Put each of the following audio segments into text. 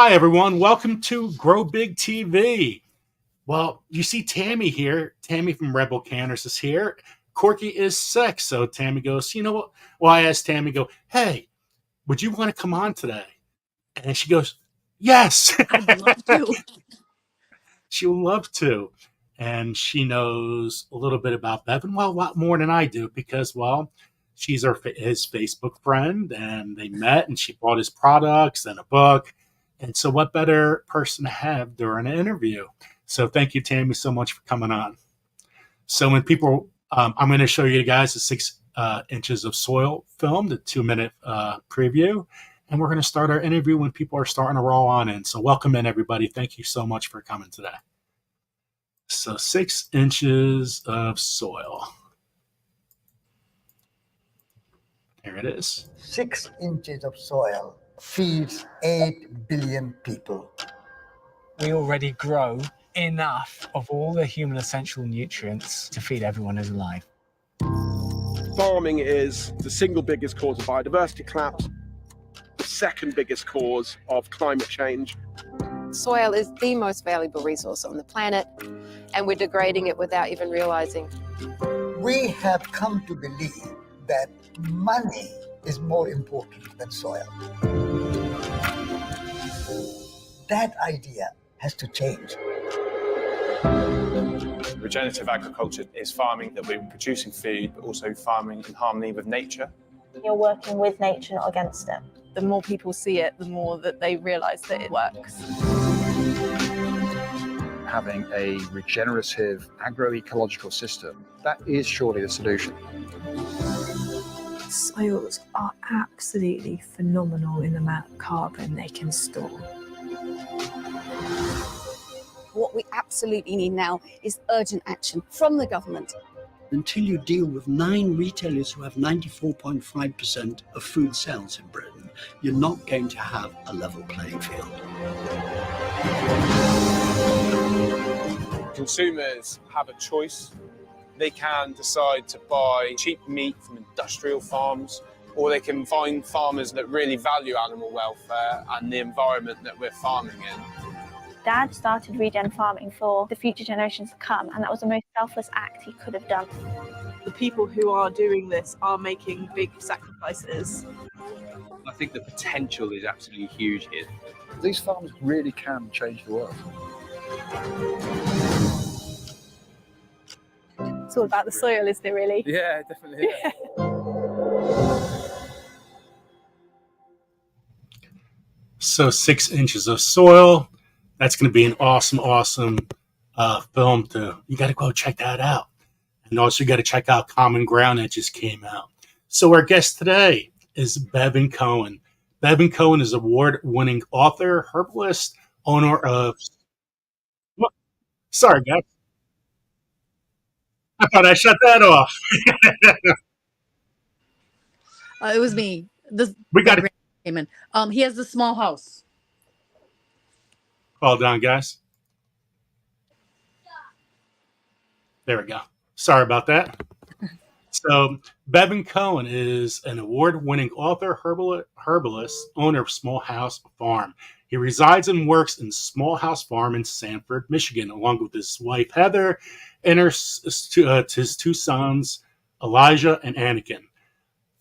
Hi, everyone. Welcome to Grow Big TV. Well, you see Tammy here. Tammy from Rebel Canners is here. Corky is sick. So Tammy goes, you know what? Well, I asked Tammy, hey, would you want to come on today? And she goes, yes. I'd love to. She would love to. And she knows a little bit about Bevin. Well, a lot more than I do because, well, she's his Facebook friend and they met and she bought his products and a book. And so what better person to have during an interview? So thank you, Tammy, so much for coming on. So when people, I'm going to show you guys the 6 inches of soil film, the 2-minute preview. And we're going to start our interview when people are starting to roll on in. So welcome in, everybody. Thank you so much for coming today. So 6 inches of soil. There it is. 6 inches of soil feeds 8 billion people. We already grow enough of all the human essential nutrients to feed everyone who's alive. Farming is the single biggest cause of biodiversity collapse, the second biggest cause of climate change. Soil is the most valuable resource on the planet, and we're degrading it without even realizing. We have come to believe that money is more important than soil. That idea has to change. Regenerative agriculture is farming that we're producing food, but also farming in harmony with nature. You're working with nature, not against it. The more people see it, the more that they realise that it works. Having a regenerative agroecological system, that is surely the solution. Soils are absolutely phenomenal in the amount of carbon they can store. What we absolutely need now is urgent action from the government. Until you deal with 9 retailers who have 94.5% of food sales in Britain, you're not going to have a level playing field. Consumers have a choice. They can decide to buy cheap meat from industrial farms, or they can find farmers that really value animal welfare and the environment that we're farming in. Dad started regen farming for the future generations to come, and that was the most selfless act he could have done. The people who are doing this are making big sacrifices. I think the potential is absolutely huge here. These farms really can change the world. It's all about the soil, isn't it, really? Yeah, definitely. Yeah. So 6 inches of soil. That's going to be an awesome film you got to go check that out. And also you got to check out Common Ground that just came out. So our guest today is Bevin Cohen. Bevin Cohen is award-winning author, herbalist, owner of... Sorry, guys. I thought I shut that off. It was me. We got it. He has the small house. Hold on, guys. There we go. Sorry about that. So, Bevin Cohen is an award-winning author, herbalist, owner of Small House Farm. He resides and works in Small House Farm in Sanford, Michigan, along with his wife, Heather, and his 2 sons, Elijah and Anakin.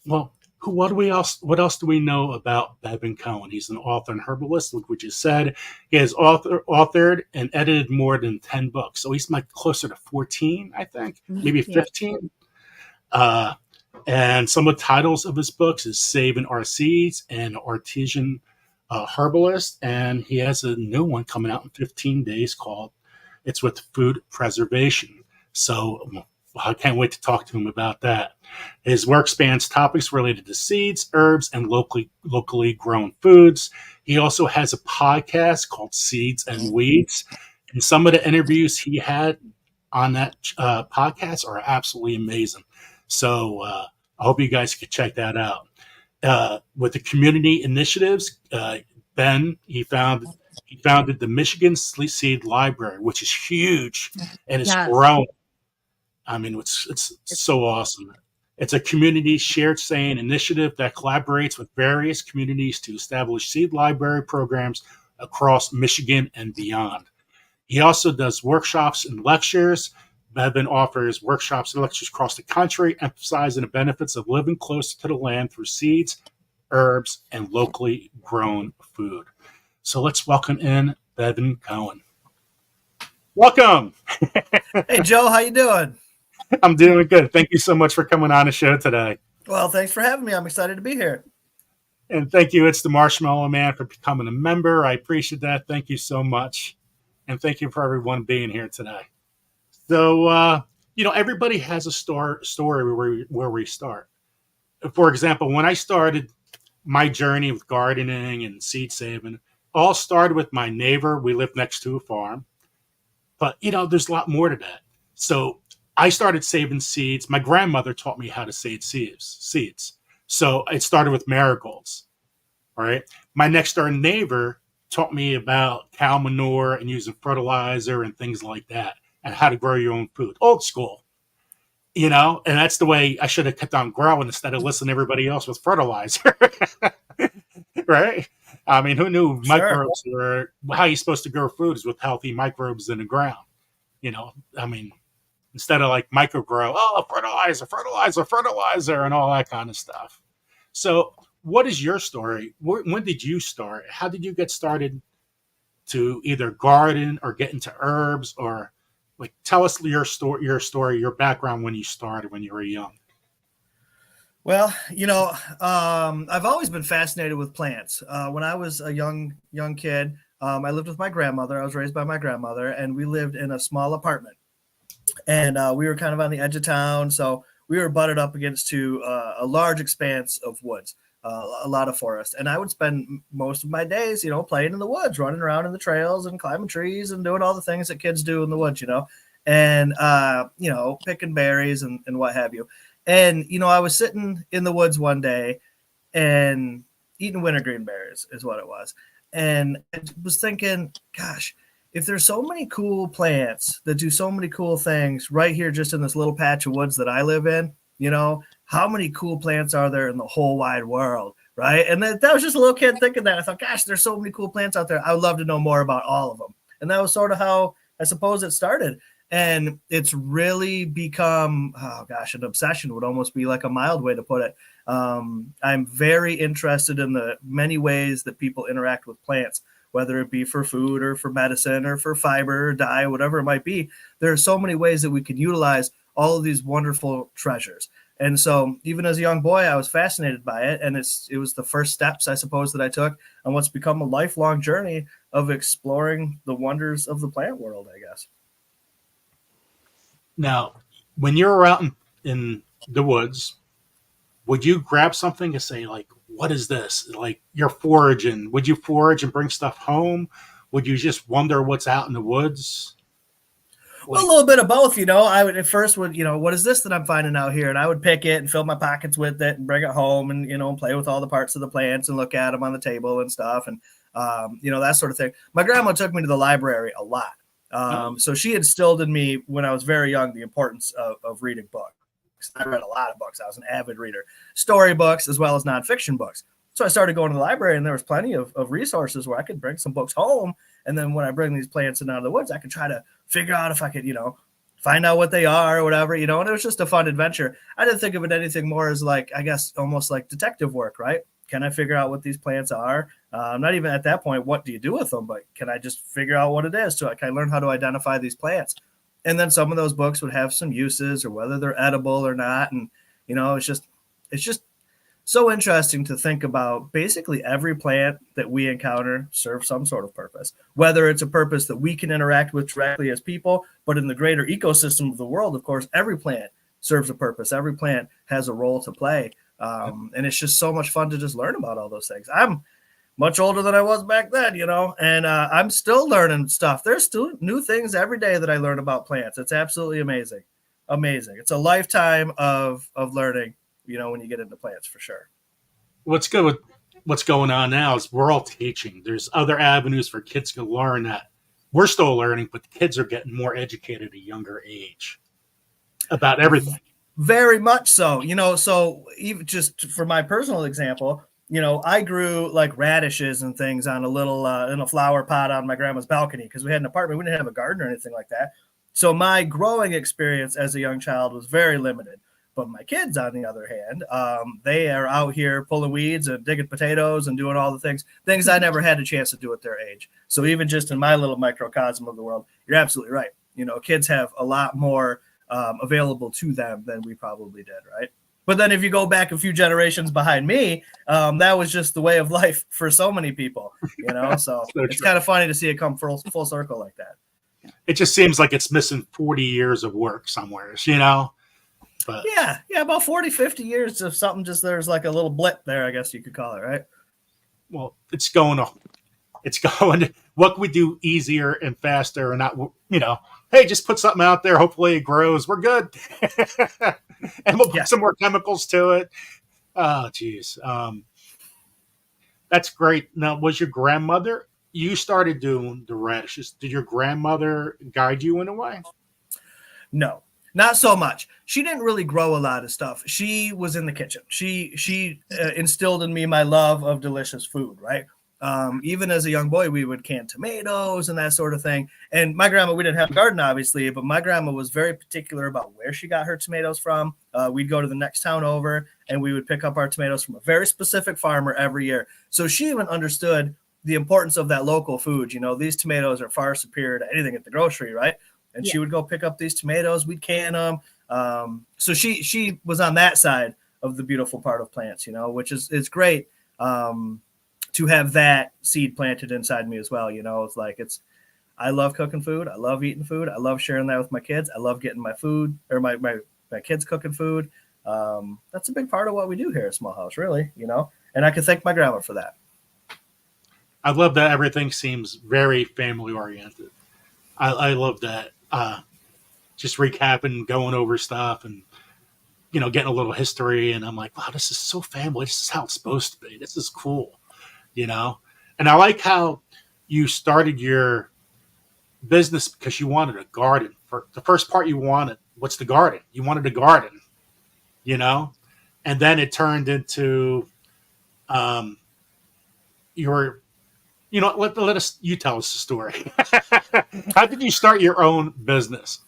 Well, what else do we know about Bevin Cohen? He's an author and herbalist, like we just said. He has authored and edited more than 10 books. So he's like closer to 14, I think, maybe 15. Yeah. And some of the titles of his books is Saving Our Seeds and Artesian Herbalist. And he has a new one coming out in 15 days called It's with Food Preservation. So I can't wait to talk to him about that. His work spans topics related to seeds, herbs, and locally grown foods. He also has a podcast called Seeds and Weeds. And some of the interviews he had on that podcast are absolutely amazing. So I hope you guys could check that out. With the community initiatives, Ben, he founded the Michigan Seed Library, which is huge and it's growing. I mean, it's so awesome. It's a community shared saying initiative that collaborates with various communities to establish seed library programs across Michigan and beyond. He also does workshops and lectures. Bevin offers workshops and lectures across the country, emphasizing the benefits of living close to the land through seeds, herbs, and locally grown food. So let's welcome in Bevin Cohen. Welcome. Hey, Joe, how you doing? I'm doing good. Thank you so much for coming on the show today. Well, thanks for having me. I'm excited to be here. And thank you. It's the Marshmallow Man for becoming a member. I appreciate that. Thank you so much. And thank you for everyone being here today. So, everybody has a story where we start. For example, when I started my journey with gardening and seed saving, all started with my neighbor. We lived next to a farm. But, there's a lot more to that. So I started saving seeds. My grandmother taught me how to save seeds. So it started with marigolds, all right? My next door neighbor taught me about cow manure and using fertilizer and things like that and how to grow your own food. Old school, and that's the way I should have kept on growing instead of listening to everybody else with fertilizer, right? I mean, who knew microbes were how you're supposed to grow food is with healthy microbes in the ground, instead of like micro grow, fertilizer, and all that kind of stuff. So what is your story? When did you start? How did you get started to either garden or get into herbs, or like tell us your story, your background when you started when you were young? Well, I've always been fascinated with plants. When I was a young kid, I lived with my grandmother. I was raised by my grandmother, and we lived in a small apartment. And we were kind of on the edge of town, so we were butted up against to a large expanse of woods, a lot of forest. And I would spend most of my days, playing in the woods, running around in the trails and climbing trees and doing all the things that kids do in the woods, and, picking berries and what have you. And, I was sitting in the woods one day and eating wintergreen berries is what it was. And I was thinking, gosh, if there's so many cool plants that do so many cool things right here just in this little patch of woods that I live in, how many cool plants are there in the whole wide world, right? And that was just a little kid thinking that. I thought, gosh, there's so many cool plants out there. I would love to know more about all of them. And that was sort of how I suppose it started. And it's really become, an obsession would almost be like a mild way to put it. I'm very interested in the many ways that people interact with plants, whether it be for food or for medicine or for fiber or dye, whatever it might be. There are so many ways that we can utilize all of these wonderful treasures. And so even as a young boy, I was fascinated by it. And it was the first steps, I suppose, that I took on what's become a lifelong journey of exploring the wonders of the plant world, I guess. Now, when you were out in the woods, would you grab something and say, like, what is this? Like, you're foraging. Would you forage and bring stuff home? Would you just wonder what's out in the woods? Well, a little bit of both, I would at first what is this that I'm finding out here? And I would pick it and fill my pockets with it and bring it home and, play with all the parts of the plants and look at them on the table and stuff. And, that sort of thing. My grandma took me to the library a lot. So she instilled in me when I was very young the importance of reading books. I read a lot of books. I was an avid reader, storybooks as well as nonfiction books. So I started going to the library, and there was plenty of resources where I could bring some books home. And then when I bring these plants in out of the woods, I could try to figure out if I could, find out what they are or whatever, and it was just a fun adventure. I didn't think of it anything more as like, I guess, almost like detective work, right? Can I figure out what these plants are? Not even at that point, what do you do with them? But can I just figure out what it is? So can I learn how to identify these plants? And then some of those books would have some uses or whether they're edible or not. And, it's just so interesting to think about. Basically every plant that we encounter serves some sort of purpose, whether it's a purpose that we can interact with directly as people, but in the greater ecosystem of the world, of course, every plant serves a purpose. Every plant has a role to play. And it's just so much fun to just learn about all those things. I'm much older than I was back then, and I'm still learning stuff. There's still new things every day that I learn about plants. It's absolutely amazing. Amazing. It's a lifetime of learning, when you get into plants, for sure. What's good with what's going on now is we're all teaching. There's other avenues for kids to learn that we're still learning, but the kids are getting more educated at a younger age about everything. Very much so. So even just for my personal example, I grew like radishes and things on a little in a flower pot on my grandma's balcony because we had an apartment. We didn't have a garden or anything like that. So my growing experience as a young child was very limited. But my kids, on the other hand, they are out here pulling weeds and digging potatoes and doing all the things I never had a chance to do at their age. So even just in my little microcosm of the world, you're absolutely right. Kids have a lot more available to them than we probably did, right? But then if you go back a few generations behind me, that was just the way of life for so many people, So it's kind of funny to see it come full circle like that. It just seems like it's missing 40 years of work somewhere, But yeah, about 40, 50 years of something there's like a little blip there, I guess you could call it, right? Well, it's going on. What can we do easier and faster and not, hey, just put something out there. Hopefully it grows. We're good. And we'll put some more chemicals to it. Oh, geez. That's great. Now, was your grandmother, you started doing the radishes. Did your grandmother guide you in a way? No. Not so much. She didn't really grow a lot of stuff. She was in the kitchen. She instilled in me my love of delicious food, right? Even as a young boy, we would can tomatoes and that sort of thing. And my grandma, we didn't have a garden, obviously, but my grandma was very particular about where she got her tomatoes from. We'd go to the next town over and we would pick up our tomatoes from a very specific farmer every year. So she even understood the importance of that local food. These tomatoes are far superior to anything at the grocery, right? And she would go pick up these tomatoes. We'd can them. So she was on that side of the beautiful part of plants, which is great to have that seed planted inside me as well. I love cooking food. I love eating food. I love sharing that with my kids. I love getting my food or my kids cooking food. That's a big part of what we do here at Small House, really, and I can thank my grandma for that. I love that everything seems very family oriented. I love that. Just recapping, going over stuff and, getting a little history. And I'm like, wow, this is so family. This is how it's supposed to be. This is cool, And I like how you started your business because you wanted a garden. For the first part you wanted, what's the garden? You wanted a garden, and then it turned into you tell us the story. How did you start your own business?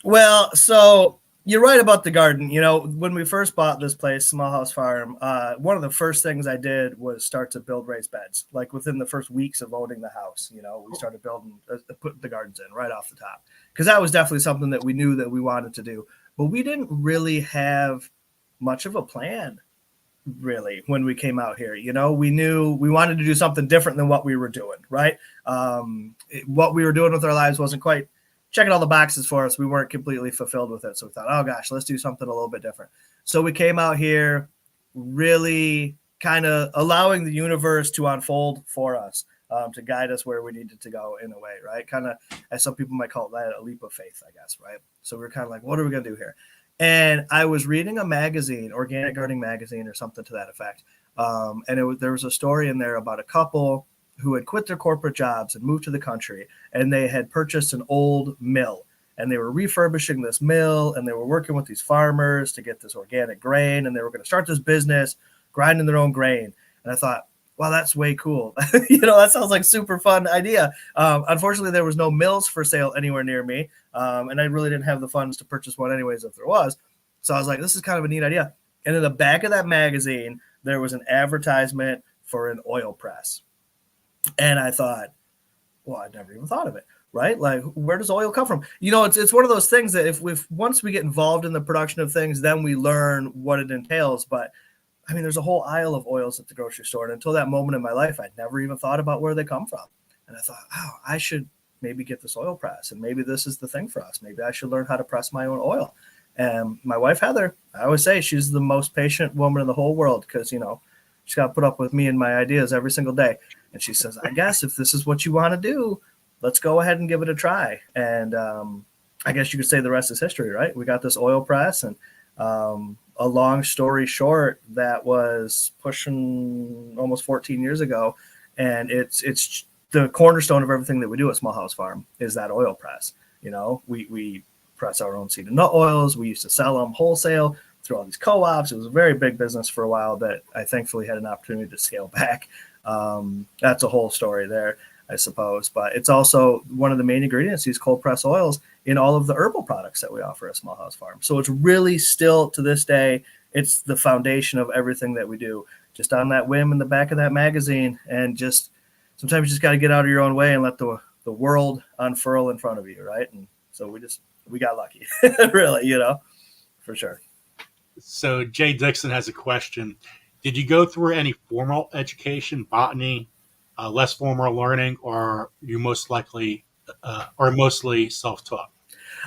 Well, so you're right about the garden. When we first bought this place, Small House Farm, one of the first things I did was start to build raised beds. Like within the first weeks of owning the house, we started putting the gardens in right off the top because that was definitely something that we knew that we wanted to do. But we didn't really have much of a plan. Really, when we came out here, we knew we wanted to do something different than what we were doing, right? What we were doing with our lives wasn't quite checking all the boxes for us. We weren't completely fulfilled with it. So we thought, oh gosh, let's do something a little bit different. So we came out here really kind of allowing the universe to unfold for us, to guide us where we needed to go in a way, right? Kind of, as some people might call that, a leap of faith, I guess, right? So we're kind of like, what are we going to do here? And I was reading a magazine, Organic Gardening Magazine or something to that effect. And there was a story in there about a couple who had quit their corporate jobs and moved to the country. And they had purchased an old mill. And they were refurbishing this mill. And they were working with these farmers to get this organic grain. And they were going to start this business, grinding their own grain. And I thought, wow, that's way cool. That sounds like a super fun idea. Unfortunately, there was no mills for sale anywhere near me. And I really didn't have the funds to purchase one anyways if there was. So I was like, this is kind of a neat idea. And in the back of that magazine, there was an advertisement for an oil press. And I thought, well, I'd never even thought of it, right? Like, where does oil come from? It's one of those things that if once we get involved in the production of things, then we learn what it entails. But I mean, there's a whole aisle of oils at the grocery store. And until that moment in my life, I'd never even thought about where they come from. And I thought, oh, I should maybe get this oil press. And maybe this is the thing for us. Maybe I should learn how to press my own oil. And my wife, Heather, I always say she's the most patient woman in the whole world because, she's got to put up with me and my ideas every single day. And she says, I guess if this is what you want to do, let's go ahead and give it a try. And I guess you could say the rest is history, right? We got this oil press and a long story short, that was pushing almost 14 years ago. And it's the cornerstone of everything that we do at Small House Farm is that oil press. We press our own seed and nut oils. We used to sell them wholesale. through all these co-ops. It was a very big business for a while that I thankfully had an opportunity to scale back. That's a whole story there, I suppose. But it's also one of the main ingredients, these cold press oils, in all of the herbal products that we offer at Small House Farm. So it's really still, to this day, it's the foundation of everything that we do. Just on that whim in the back of that magazine, and just sometimes you just got to get out of your own way and let the world unfurl in front of you, right? And so we got lucky, really, for sure. So Jay Dixon has a question. Did you go through any formal education, botany, less formal learning, or you mostly self-taught?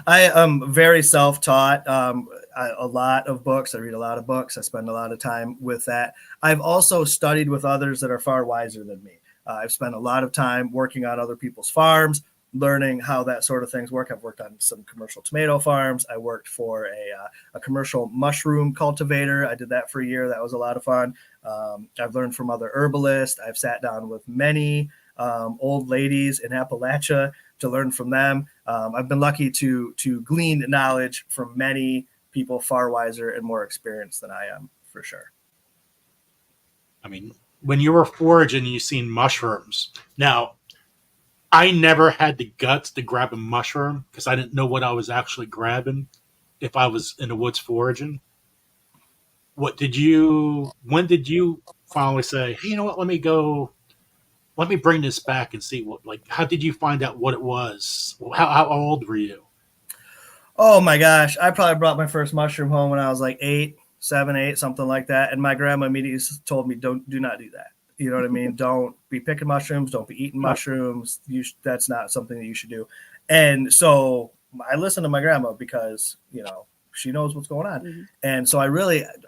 I am very self-taught. A lot of books. I read a lot of books. I spend a lot of time with that. I've also studied with others that are far wiser than me. I've spent a lot of time working on other people's farms, learning how that sort of things work. I've worked on some commercial tomato farms. I worked for a commercial mushroom cultivator. I did that for a year. That was a lot of fun. I've learned from other herbalists. I've sat down with many old ladies in Appalachia to learn from them. I've been lucky to glean knowledge from many people far wiser and more experienced than I am, for sure. I mean, when you were foraging, you seen mushrooms. Now, I never had the guts to grab a mushroom because I didn't know what I was actually grabbing if I was in the woods foraging. When did you finally say, hey, you know what, let me bring this back and see how did you find out what it was? How old were you? Oh my gosh. I probably brought my first mushroom home when I was like 7, 8, something like that. And my grandma immediately told me, do not do that. You know what I mean? Don't be picking mushrooms. Don't be eating mushrooms. That's not something that you should do. And so I listened to my grandma because, she knows what's going on. Mm-hmm. And so I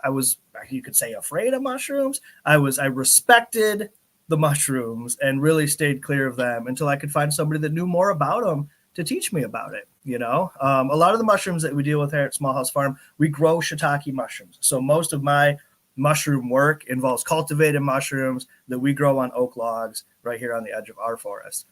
was, you could say, afraid of mushrooms. I respected the mushrooms and really stayed clear of them until I could find somebody that knew more about them to teach me about it. A lot of the mushrooms that we deal with here at Small House Farm, we grow shiitake mushrooms. So most of my mushroom work involves cultivated mushrooms that we grow on oak logs right here on the edge of our forest.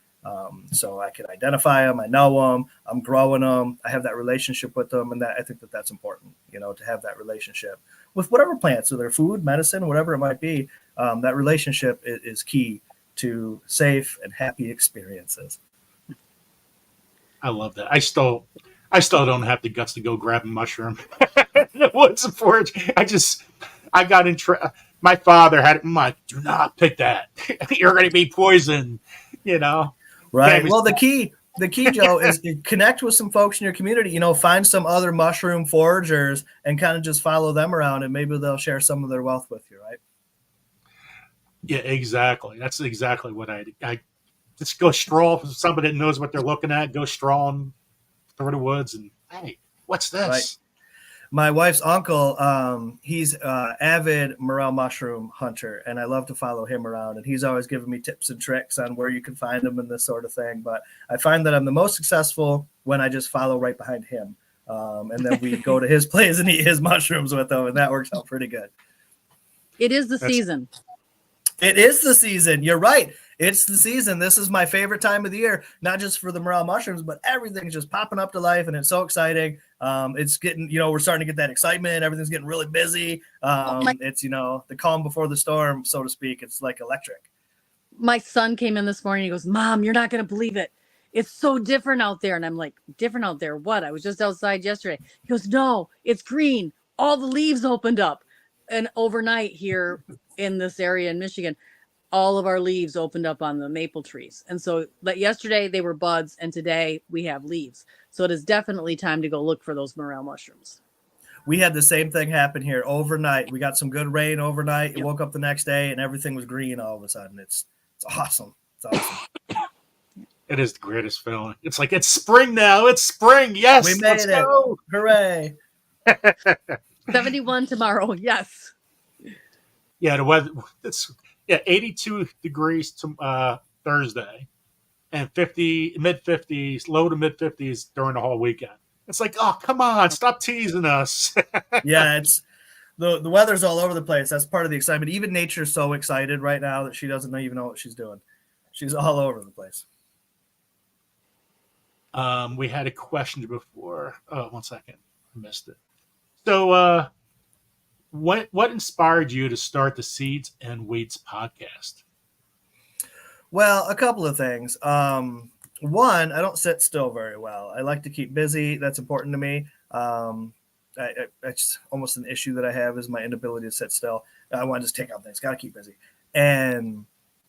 So I can identify them. I know them. I'm growing them. I have that relationship with them. And I think that's important, to have that relationship with whatever plants, whether food, medicine, whatever it might be. That relationship is key to safe and happy experiences. I love that. I still don't have the guts to go grab a mushroom in the woods and forage. I got in my father had it in mind, do not pick that. You're going to be poisoned, Right. Well, the key, Joe, is connect with some folks in your community, find some other mushroom foragers and kind of just follow them around and maybe they'll share some of their wealth with you, right? Yeah, exactly. That's exactly what I just go stroll. Somebody that knows what they're looking at, go strolling through the woods and, hey, what's this? Right. My wife's uncle, he's an avid morel mushroom hunter, and I love to follow him around. And he's always giving me tips and tricks on where you can find them and this sort of thing. But I find that I'm the most successful when I just follow right behind him. And then we go to his place and eat his mushrooms with him, and that works out pretty good. It is the season. It is the season. You're right. It's the season. This is my favorite time of the year, not just for the morel mushrooms, but everything's just popping up to life, and it's so exciting. It's getting, we're starting to get that excitement. Everything's getting really busy. It's, the calm before the storm, so to speak. It's like electric. My son came in this morning. He goes, Mom, you're not going to believe it. It's so different out there. And I'm like, different out there? What? I was just outside yesterday. He goes, no, it's green. All the leaves opened up. And overnight here in this area in Michigan, all of our leaves opened up on the maple trees. And so yesterday they were buds and today we have leaves. So it is definitely time to go look for those morel mushrooms. We had the same thing happen here overnight. We got some good rain overnight. Yep. Woke up the next day and everything was green all of a sudden. It's awesome. It's awesome. It is the greatest feeling. It's like, it's spring now. It's spring. Yes. We made it. Go. Hooray. 71 tomorrow. Yes. Yeah. The weather. It's 82 degrees to Thursday and mid 50s, low to mid 50s during the whole weekend. It's like, oh, come on, stop teasing us. Yeah, it's the weather's all over the place. That's part of the excitement. Even nature's so excited right now that she doesn't even know what she's doing. She's all over the place. We had a question before. Oh, 1 second. I missed it. So what inspired you to start the Seeds and Weeds podcast? Well, a couple of things. One, I don't sit still very well. I like to keep busy. That's important to me. It's almost an issue that I have is my inability to sit still. I want to just take on things. Got to keep busy. And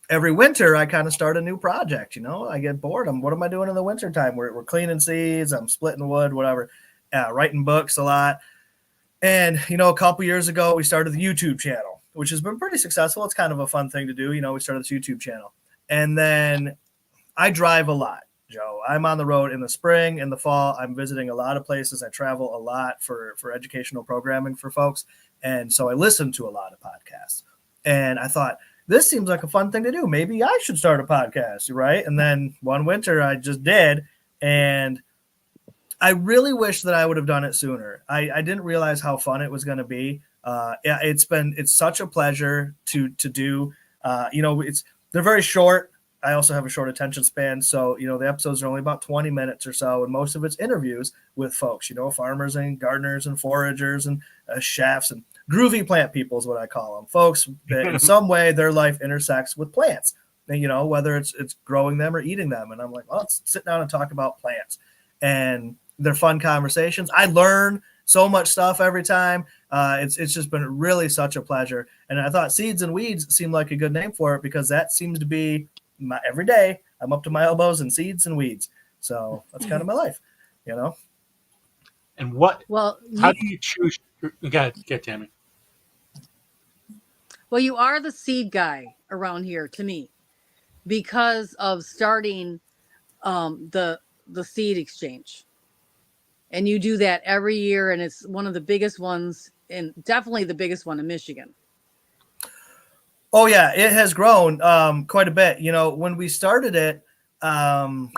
every winter, I kind of start a new project. I get bored. What am I doing in the winter time? We're cleaning seeds. I'm splitting wood, whatever. Writing books a lot. And, a couple years ago, we started the YouTube channel, which has been pretty successful. It's kind of a fun thing to do. We started this YouTube channel. And then I drive a lot, Joe. I'm on the road in the spring, in the fall. I'm visiting a lot of places. I travel a lot for educational programming for folks. And so I listen to a lot of podcasts. And I thought, this seems like a fun thing to do. Maybe I should start a podcast, right? And then one winter I just did. And I really wish that I would have done it sooner. I didn't realize how fun it was going to be. It's such a pleasure to do. They're very short. I also have a short attention span. So, the episodes are only about 20 minutes or so. And most of it's interviews with folks, farmers and gardeners and foragers and chefs and groovy plant people is what I call them. Folks that in some way their life intersects with plants, and, whether it's growing them or eating them. And I'm like, well, let's sit down and talk about plants. And they're fun conversations. I learn so much stuff every time. It's just been really such a pleasure. And I thought Seeds and Weeds seemed like a good name for it because that seems to be my every day. I'm up to my elbows in seeds and weeds. So that's kind of my life, And what? Well, how do you choose? Get Tammy. Well, you are the seed guy around here to me because of starting the seed exchange. And you do that every year, and it's one of the biggest ones, and definitely the biggest one in Michigan. Oh, yeah, it has grown quite a bit. When we started it 10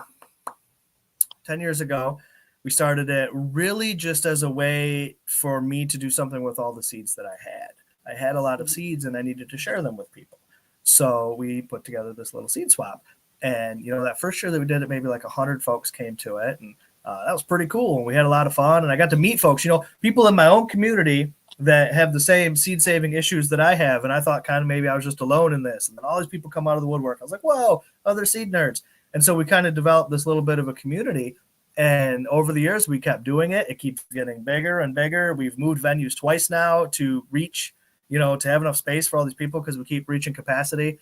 years ago, we started it really just as a way for me to do something with all the seeds that I had. I had a lot of seeds, and I needed to share them with people. So we put together this little seed swap. And, that first year that we did it, maybe like 100 folks came to it, and that was pretty cool. And we had a lot of fun, and I got to meet folks, people in my own community that have the same seed saving issues that I have. And I thought kind of maybe I was just alone in this. And then all these people come out of the woodwork. I was like, whoa, other seed nerds. And so we kind of developed this little bit of a community. And over the years, we kept doing it. It keeps getting bigger and bigger. We've moved venues twice now to reach, to have enough space for all these people because we keep reaching capacity.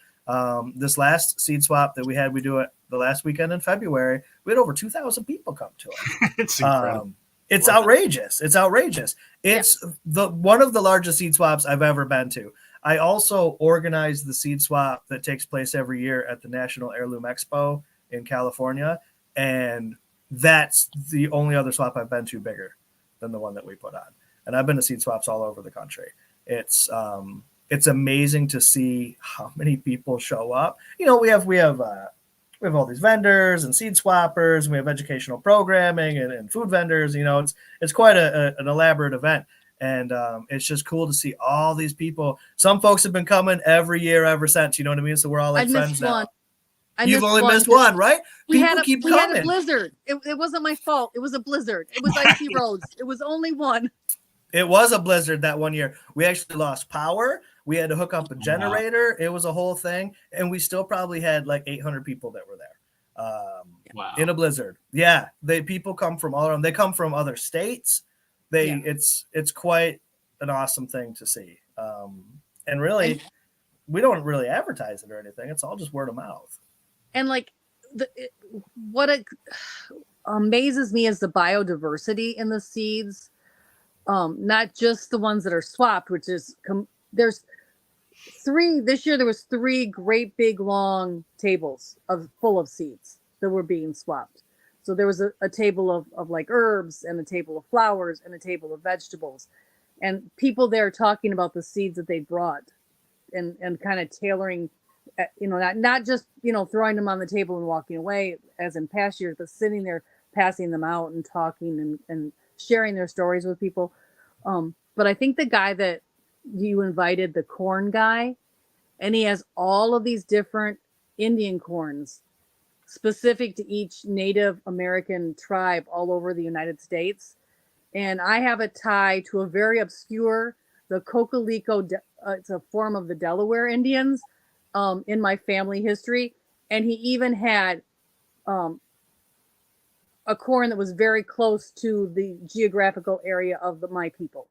This last seed swap that we do it the last weekend in February, we had over 2,000 people come to it. It's incredible. It's outrageous. It's outrageous. It's one of the largest seed swaps I've ever been to. I also organize the seed swap that takes place every year at the National Heirloom Expo in California. And that's the only other swap I've been to bigger than the one that we put on. And I've been to seed swaps all over the country. It's amazing to see how many people show up. We have all these vendors and seed swappers, and we have educational programming and food vendors. It's quite an elaborate event. And it's just cool to see all these people. Some folks have been coming every year ever since, you know what I mean? So we're all like friends now. You've only missed one, right? We People had keep coming. a blizzard. It wasn't my fault. It was a blizzard. It was icy roads. It was only one. It was a blizzard that one year. We actually lost power. We had to hook up a generator. It was a whole thing. And we still probably had like 800 people that were there in a blizzard. Yeah. People come from all around. They come from other states. It's quite an awesome thing to see. And really, we don't really advertise it or anything. It's all just word of mouth. And like what it amazes me is the biodiversity in the seeds. Not just the ones that are swapped, which is there's three this year. There was 3 great big long tables full of seeds that were being swapped. So there was a table of like herbs and a table of flowers and a table of vegetables, and people there talking about the seeds that they brought and kind of tailoring, not just, throwing them on the table and walking away as in past years, but sitting there, passing them out and talking and sharing their stories with people. But I think the guy that you invited, the corn guy, and he has all of these different Indian corns specific to each Native American tribe all over the United States. And I have a tie to a very obscure the Cocalico. It's a form of the Delaware Indians in my family history, and he even had a corn that was very close to the geographical area of my people,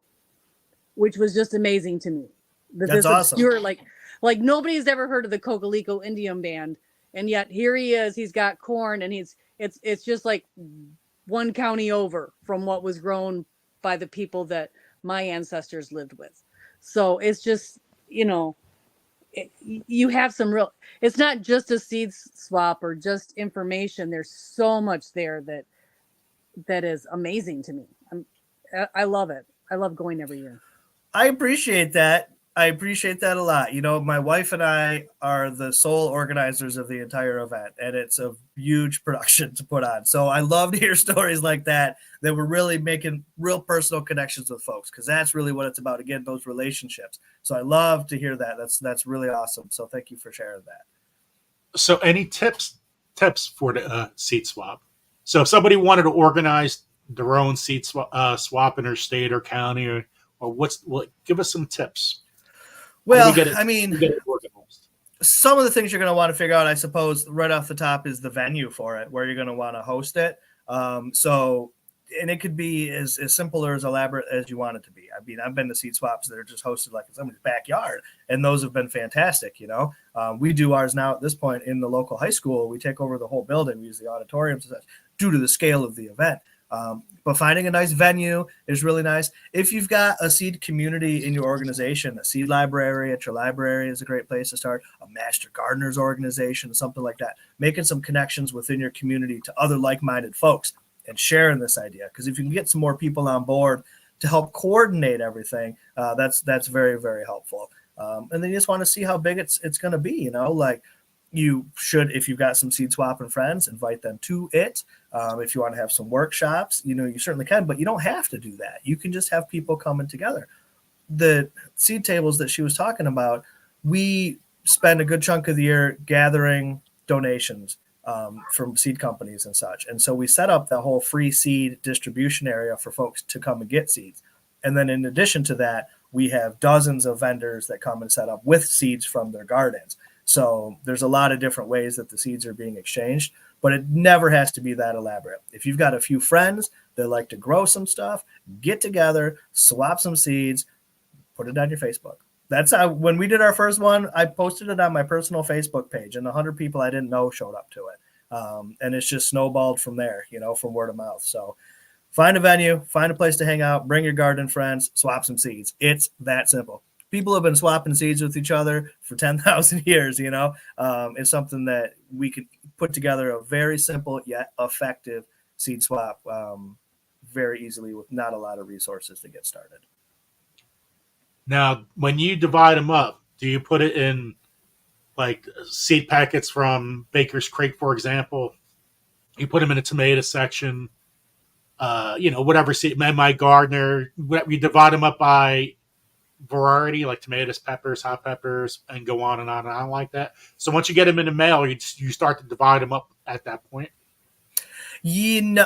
which was just amazing to me. That's awesome. Obscure, like nobody's ever heard of the Cocalico Indian Band, and yet here he is. He's got corn, and it's just like one county over from what was grown by the people that my ancestors lived with. So it's just, you have some real, it's not just a seed swap or just information. There's so much there that is amazing to me. I love it. I love going every year. I appreciate that. I appreciate that a lot. My wife and I are the sole organizers of the entire event, and it's a huge production to put on. So I love to hear stories like that we're really making real personal connections with folks, because that's really what it's about. Again, those relationships. So I love to hear that. That's really awesome. So thank you for sharing that. So any tips for the seed swap? So if somebody wanted to organize their own seed swap in their state or county, or give us some tips. Well, some of the things you're going to want to figure out, I suppose, right off the top is the venue for it, where you're going to want to host it. And it could be as simple or as elaborate as you want it to be. I mean, I've been to seed swaps that are just hosted like in somebody's backyard, and those have been fantastic. We do ours now at this point in the local high school. We take over the whole building. We use the auditoriums due to the scale of the event. But finding a nice venue is really nice. If you've got a seed community in your organization, a seed library at your library is a great place to start, a master gardeners organization, something like that. Making some connections within your community to other like-minded folks and sharing this idea. Because if you can get some more people on board to help coordinate everything, that's very, very helpful. And then you just want to see how big it's going to be, you should, if you've got some seed swapping friends, invite them to it. If you want to have some workshops, you certainly can, but you don't have to do that. You can just have people coming together. The seed tables that she was talking about, we spend a good chunk of the year gathering donations from seed companies and such. And so we set up the whole free seed distribution area for folks to come and get seeds. And then in addition to that, we have dozens of vendors that come and set up with seeds from their gardens. So there's a lot of different ways that the seeds are being exchanged, but it never has to be that elaborate. If you've got a few friends that like to grow some stuff, get together, swap some seeds, put it on your Facebook. That's how, when we did our first one, I posted it on my personal Facebook page, and 100 people I didn't know showed up to it. And it's just snowballed from there, from word of mouth. So find a venue, find a place to hang out, bring your garden friends, swap some seeds. It's that simple. People have been swapping seeds with each other for 10,000 years, It's something that we could put together a very simple yet effective seed swap very easily with not a lot of resources to get started. Now, when you divide them up, do you put it in like seed packets from Baker's Creek, for example? You put them in a tomato section, whatever seed, my gardener, we divide them up by variety, like tomatoes, peppers, hot peppers, and go on and on and on like that. So once you get them in the mail, you start to divide them up at that point.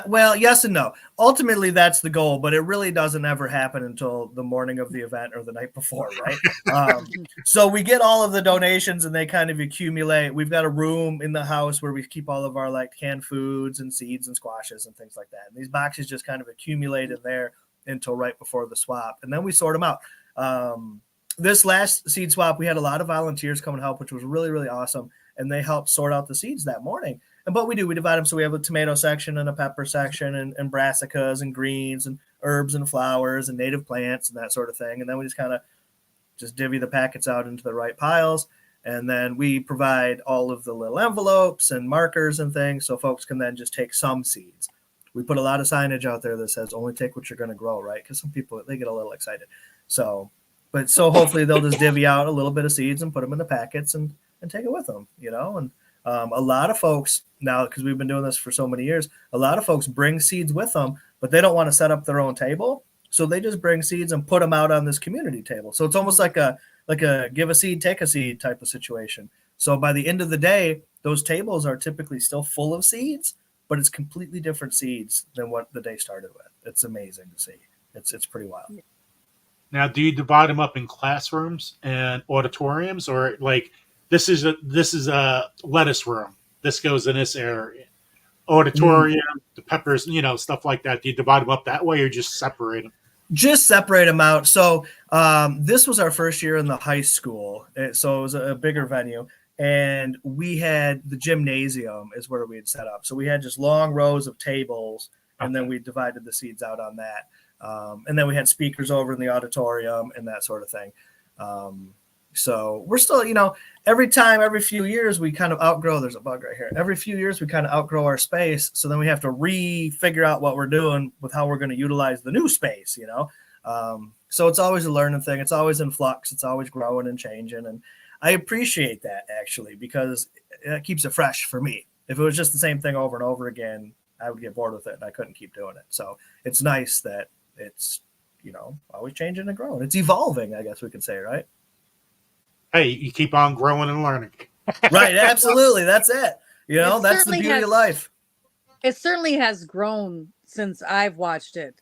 Well, yes and no. Ultimately, that's the goal, but it really doesn't ever happen until the morning of the event or the night before, right? So we get all of the donations and they kind of accumulate. We've got a room in the house where we keep all of our canned foods and seeds and squashes and things like that. And these boxes just kind of accumulate in there until right before the swap. And then we sort them out. This last seed swap, we had a lot of volunteers come and help, which was really, really awesome. And they helped sort out the seeds that morning. And what we do, we divide them. So we have a tomato section and a pepper section and brassicas and greens and herbs and flowers and native plants and that sort of thing. And then we just kind of divvy the packets out into the right piles. And then we provide all of the little envelopes and markers and things so folks can then just take some seeds. We put a lot of signage out there that says only take what you're going to grow, right? Because some people, they get a little excited. So hopefully they'll just divvy out a little bit of seeds and put them in the packets and take it with them, And a lot of folks now, because we've been doing this for so many years, a lot of folks bring seeds with them, but they don't want to set up their own table. So they just bring seeds and put them out on this community table. So it's almost like a give a seed, take a seed type of situation. So by the end of the day, those tables are typically still full of seeds, but it's completely different seeds than what the day started with. It's amazing to see. It's pretty wild. Now, do you divide them up in classrooms and auditoriums, or like this is a lettuce room? This goes in this area. Auditorium, the peppers, stuff like that. Do you divide them up that way, or just separate them? Just separate them out. So this was our first year in the high school, so it was a bigger venue, and we had the gymnasium is where we had set up. So we had just long rows of tables, and then we divided the seats out on that. And then we had speakers over in the auditorium and that sort of thing. So we're still, every few years we kind of outgrow. There's a bug right here. Every few years we kind of outgrow our space. So then we have to figure out what we're doing with how we're going to utilize the new space, So it's always a learning thing. It's always in flux. It's always growing and changing. And I appreciate that actually, because it keeps it fresh for me. If it was just the same thing over and over again, I would get bored with it and I couldn't keep doing it. So it's nice that it's, always changing and growing. It's evolving, I guess we could say, right? Hey, you keep on growing and learning. Right, absolutely. That's it. That's the beauty of life. It certainly has grown since I've watched it.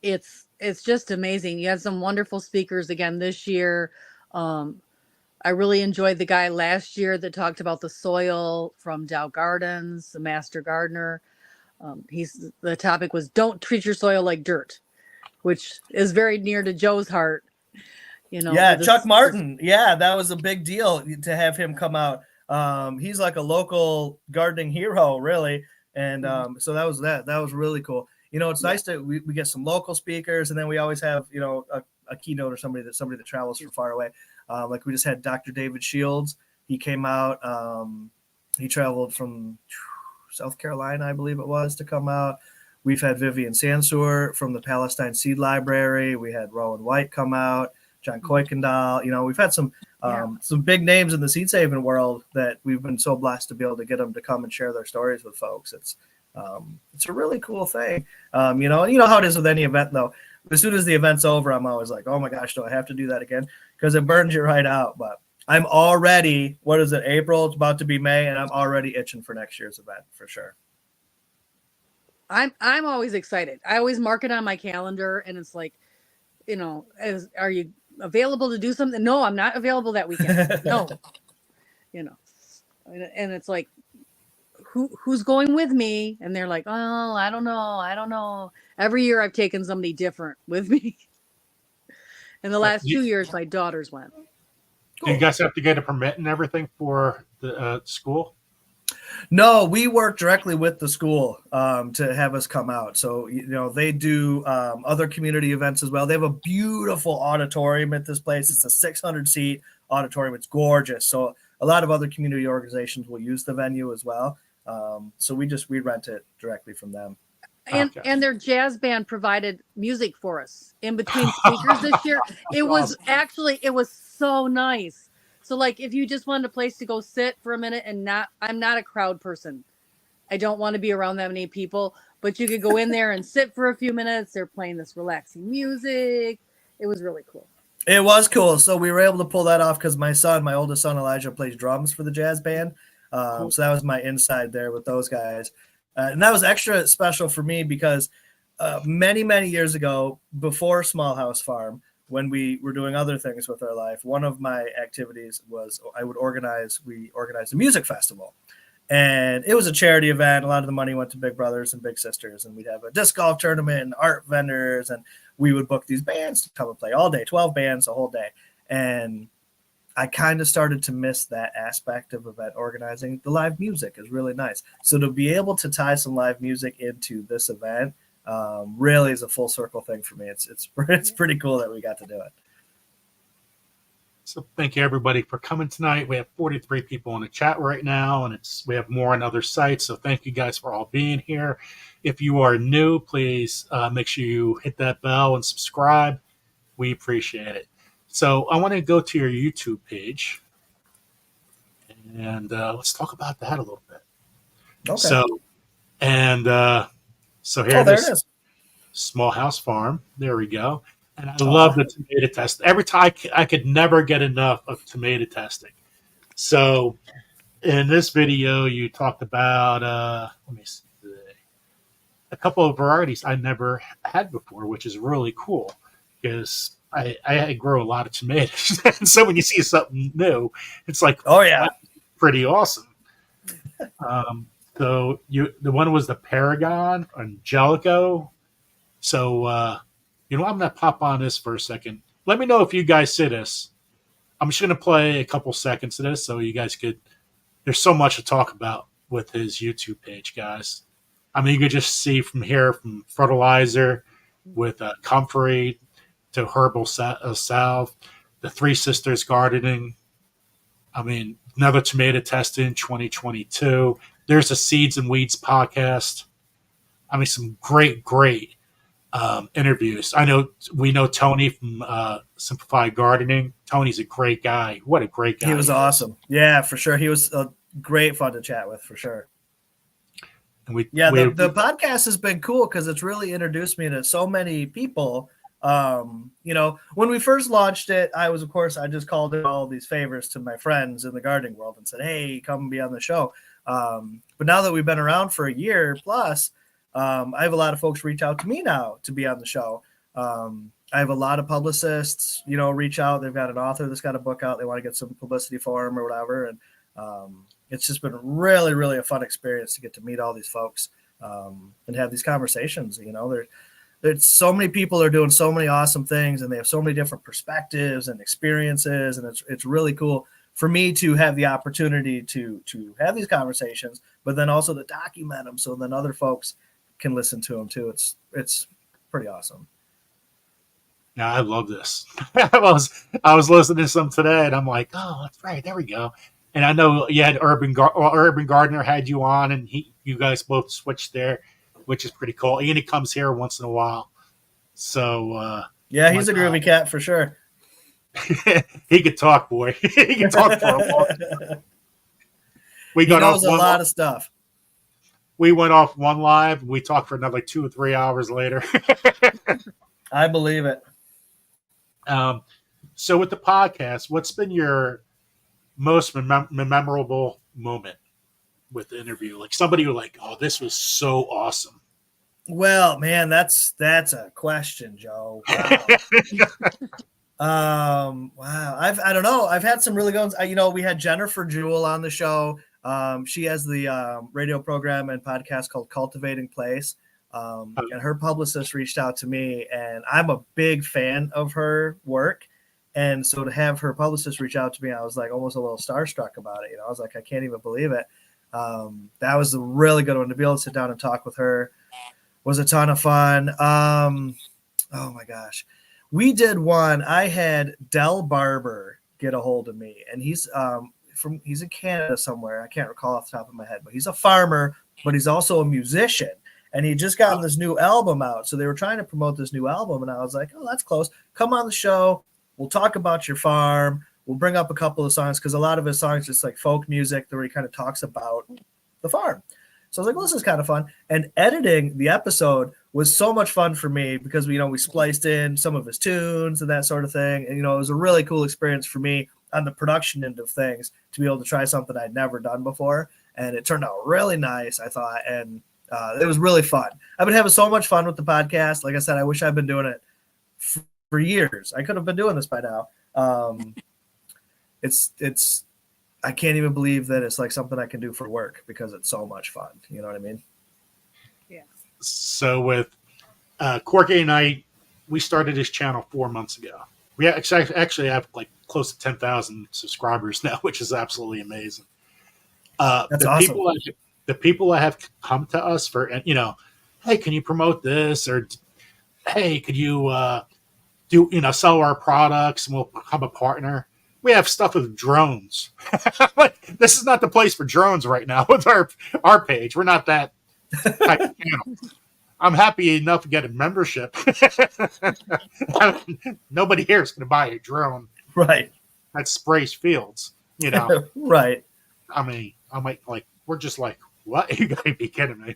It's just amazing. You had some wonderful speakers again this year. I really enjoyed the guy last year that talked about the soil from Dow Gardens, the master gardener. The topic was don't treat your soil like dirt, which is very near to Joe's heart. Chuck Martin. Yeah, that was a big deal to have him come out. He's like a local gardening hero, really. And so that was really cool. It's nice that we get some local speakers, and then we always have, a keynote or somebody that travels from far away. Like we just had Dr. David Shields. He came out. He traveled from South Carolina, I believe it was, to come out. We've had Vivian Sansour from the Palestine Seed Library. We had Rowan White come out. John Kuykendall. We've had some big names in the seed saving world that we've been so blessed to be able to get them to come and share their stories with folks. It's a really cool thing. You know how it is with any event though. As soon as the event's over, I'm always like, oh my gosh, do I have to do that again? Because it burns you right out. But I'm already, what is it, April? It's about to be May, and I'm already itching for next year's event for sure. I'm always excited. I always mark it on my calendar, and it's like, are you available to do something? No, I'm not available that weekend. No, and it's like, who's going with me? And they're like, oh, I don't know. Every year I've taken somebody different with me. In the last 2 years, my daughters went. Do you guys have to get a permit and everything for the school? No, we work directly with the school to have us come out. So, they do other community events as well. They have a beautiful auditorium at this place. It's a 600-seat auditorium. It's gorgeous. So a lot of other community organizations will use the venue as well. So we rent it directly from them. And their jazz band provided music for us in between speakers this year. It was so nice. So like if you just wanted a place to go sit for a minute I'm not a crowd person. I don't want to be around that many people, but you could go in there and sit for a few minutes. They're playing this relaxing music. It was really cool. It was cool. So we were able to pull that off because my oldest son, Elijah, plays drums for the jazz band. So that was my inside there with those guys. And that was extra special for me because many, many years ago, before Small House Farm, when we were doing other things with our life, one of my activities was we organized a music festival. And it was a charity event. A lot of the money went to Big Brothers and Big Sisters. And we'd have a disc golf tournament and art vendors. And we would book these bands to come and play all day, 12 bands the whole day. And I kind of started to miss that aspect of event organizing. The live music is really nice. So to be able to tie some live music into this event really is a full circle thing for me. It's pretty cool that we got to do it. So thank you everybody for coming tonight. We have 43 people in the chat right now, and we have more on other sites. So thank you guys for all being here. If you are new, please make sure you hit that bell and subscribe. We appreciate it. So I want to go to your YouTube page, and let's talk about that a little bit. Okay. So here there it is. Small House Farm. There we go. And I love the tomato test. Every time I could never get enough of tomato testing. So in this video, you talked about, let me see. a couple of varieties I never had before, which is really cool because I grow a lot of tomatoes. And so when you see something new, it's like, oh yeah, wow, pretty awesome. So the one was the Paragon Angelico. So I'm gonna pop on this for a second. Let me know if you guys see this. I'm just gonna play a couple seconds of this so you guys could. There's so much to talk about with his YouTube page, guys. I mean, you could just see from here, from fertilizer with comfrey to herbal salve, the Three Sisters gardening. I mean, another tomato test in 2022. There's a Seeds and Weeds podcast. I mean, some great interviews. We know Tony from Simplified Gardening. Tony's a great guy. What a great guy. He was awesome. Yeah, for sure. He was great fun to chat with, for sure. And the podcast has been cool because it's really introduced me to so many people. When we first launched it, I just called in all these favors to my friends in the gardening world and said, hey, come be on the show. But now that we've been around for a year plus, I have a lot of folks reach out to me now to be on the show. I have a lot of publicists, reach out. They've got an author that's got a book out. They want to get some publicity for him or whatever. And it's just been really, really a fun experience to get to meet all these folks and have these conversations. There's so many people are doing so many awesome things, and they have so many different perspectives and experiences. And it's really cool for me to have the opportunity to have these conversations, but then also to document them so then other folks can listen to them too. It's pretty awesome. Yeah, I love this. I was listening to some today, and I'm like, oh, that's right, there we go. And I know you had Urban Gardener had you on, and you guys both switched there, which is pretty cool. And he comes here once in a while, so yeah, he's a groovy cat for sure. He could talk, boy. He could talk for a while. He knows a lot of stuff. We went off one live. We talked for another 2 or 3 hours later. I believe it. So with the podcast, what's been your most memorable moment with the interview? Like somebody who like, oh, this was so awesome. Well, man, that's a question, Joe. Wow. Wow. I don't know. I've had some really good ones. We had Jennifer Jewell on the show. She has the radio program and podcast called Cultivating Place. And her publicist reached out to me, and I'm a big fan of her work. And so to have her publicist reach out to me, I was like almost a little starstruck about it. I was like, I can't even believe it. That was a really good one. To be able to sit down and talk with her was a ton of fun. Oh my gosh. We did one. I had Del Barber get a hold of me, and he's in Canada somewhere. I can't recall off the top of my head, but he's a farmer, but he's also a musician. And he just gotten this new album out. So they were trying to promote this new album. And I was like, oh, that's close. Come on the show. We'll talk about your farm. We'll bring up a couple of songs because a lot of his songs just like folk music where he kind of talks about the farm. So I was like, well, this is kind of fun. And editing the episode was so much fun for me because, we spliced in some of his tunes and that sort of thing. And, it was a really cool experience for me on the production end of things to be able to try something I'd never done before. And it turned out really nice, I thought. And it was really fun. I've been having so much fun with the podcast. Like I said, I wish I'd been doing it for years. I could have been doing this by now. I can't even believe that it's like something I can do for work because it's so much fun. You know what I mean? Yeah. So with Corky and I, we started this channel 4 months ago. We actually have like close to 10,000 subscribers now, which is absolutely amazing. That's awesome. The people that have come to us for, hey, can you promote this? Or, hey, could you sell our products and we'll become a partner? We have stuff with drones. This is not the place for drones right now with our page. We're not that type of channel. I'm happy enough to get a membership. Nobody here is going to buy a drone. Right. That sprays fields, Right. I mean, I'm like, we're just like, what? You gotta be kidding me.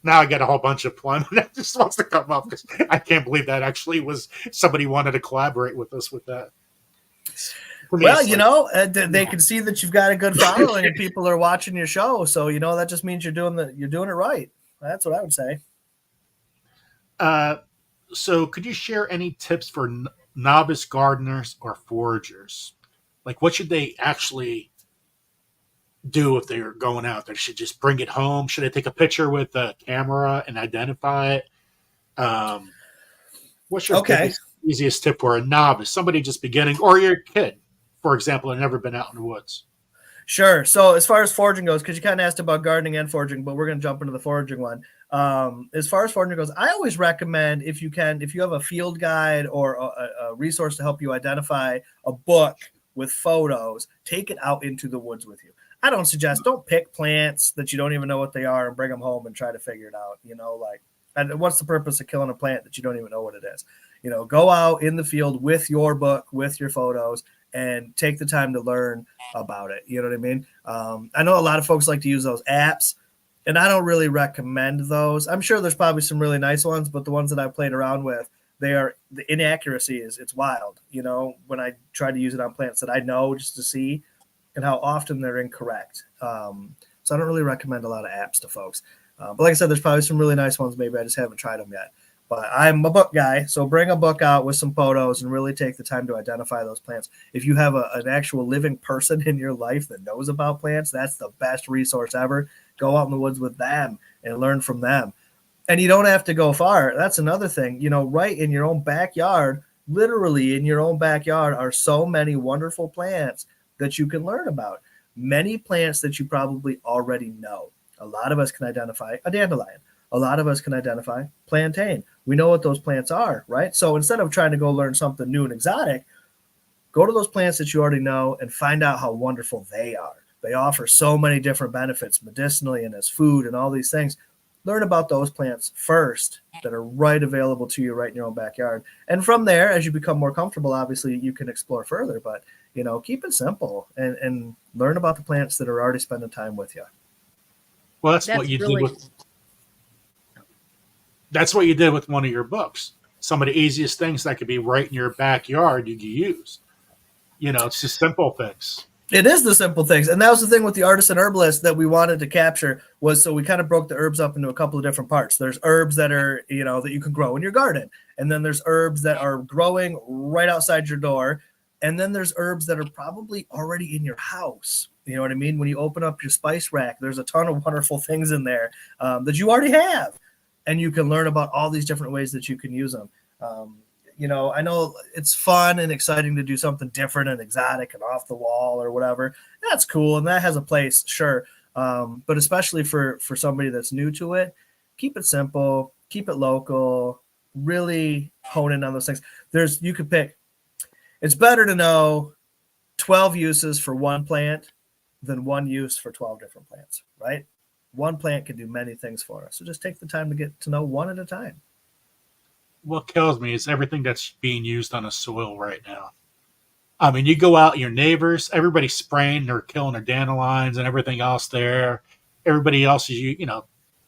Now I got a whole bunch of fun that just wants to come up because I can't believe that actually was somebody wanted to collaborate with us with that. Well, they can see that you've got a good following and people are watching your show. So, that just means you're doing it right. That's what I would say. So could you share any tips for novice gardeners or foragers? Like, what should they actually do if they're going out there? Should just bring it home? Should they take a picture with a camera and identify it? What's your biggest, easiest tip for a novice, somebody just beginning, or your kid, for example, and never been out in the woods? Sure. So as far as foraging goes, because you kind of asked about gardening and foraging, but we're going to jump into the foraging one. As far as foraging goes, I always recommend, if you have a field guide or a resource to help you identify a book with photos, take it out into the woods with you. I don't suggest, don't pick plants that you don't even know what they are and bring them home and try to figure it out. And what's the purpose of killing a plant that you don't even know what it is? Go out in the field with your book, with your photos, and take the time to learn about it. You know what I mean? I know a lot of folks like to use those apps, and I don't really recommend those. I'm sure there's probably some really nice ones, but the ones that I've played around with, the inaccuracy it's wild. When I try to use it on plants that I know, just to see and how often they're incorrect. So I don't really recommend a lot of apps to folks. But like I said, there's probably some really nice ones. Maybe I just haven't tried them yet. But I'm a book guy, so bring a book out with some photos and really take the time to identify those plants. If you have an actual living person in your life that knows about plants, that's the best resource ever. Go out in the woods with them and learn from them. And you don't have to go far. That's another thing. Right in your own backyard, literally in your own backyard, are so many wonderful plants that you can learn about. Many plants that you probably already know. A lot of us can identify a dandelion. A lot of us can identify plantain. We know what those plants are, right? So instead of trying to go learn something new and exotic, go to those plants that you already know and find out how wonderful they are. They offer so many different benefits medicinally and as food and all these things. Learn about those plants first that are right available to you right in your own backyard. And from there, as you become more comfortable, obviously you can explore further, but keep it simple and learn about the plants that are already spending time with you. Well, that's what you did with. That's what you did with one of your books. Some of the easiest things that could be right in your backyard you can use. It's just simple things. It is the simple things. And that was the thing with the artist and herbalist that we wanted to capture was, so we kind of broke the herbs up into a couple of different parts. There's herbs that are, that you can grow in your garden. And then there's herbs that are growing right outside your door. And then there's herbs that are probably already in your house. You know what I mean? When you open up your spice rack, there's a ton of wonderful things in there that you already have. And you can learn about all these different ways that you can use them. I know it's fun and exciting to do something different and exotic and off the wall or whatever. That's cool. And that has a place, sure. But especially for somebody that's new to it, keep it simple, keep it local, really hone in on those things. You could pick, it's better to know 12 uses for one plant than one use for 12 different plants, right? One plant can do many things for us. So just take the time to get to know one at a time. What kills me is everything that's being used on the soil right now. I mean, you go out, your neighbors, everybody's spraying, they're killing their dandelions and everything else there. Everybody else is,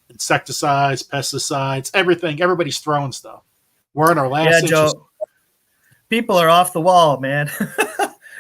insecticides, pesticides, everything. Everybody's throwing stuff. We're in our last Joe, people are off the wall, man.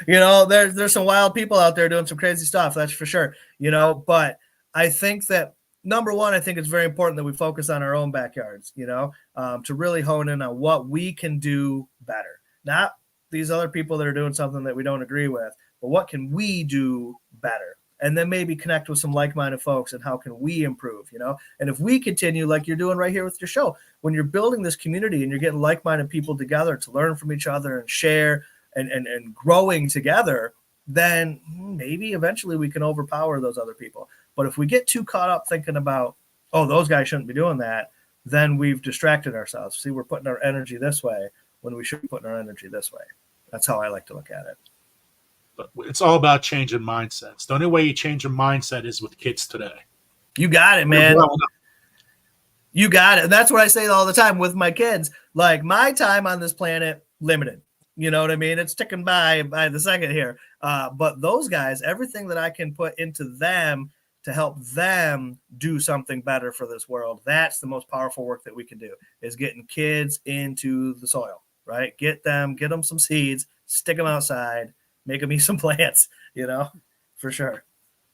There's some wild people out there doing some crazy stuff. That's for sure. But I think that number one, I think it's very important that we focus on our own backyards, to really hone in on what we can do better. Not these other people that are doing something that we don't agree with, but what can we do better? And then maybe connect with some like-minded folks and how can we improve, And if we continue like you're doing right here with your show, when you're building this community and you're getting like-minded people together to learn from each other and share and growing together, then maybe eventually we can overpower those other people. But if we get too caught up thinking about, oh, those guys shouldn't be doing that, then we've distracted ourselves. See, we're putting our energy this way when we should be putting our energy this way. That's how I like to look at it. But it's all about changing mindsets. The only way you change your mindset is with kids today. You got it, man. You got it. And that's what I say all the time with my kids. Like, my time on this planet, limited. You know what I mean? It's ticking by the second here. But those guys, everything that I can put into them to help them do something better for this world, that's the most powerful work that we can do, is getting kids into the soil, right? Get them some seeds, stick them outside, make them eat some plants, for sure.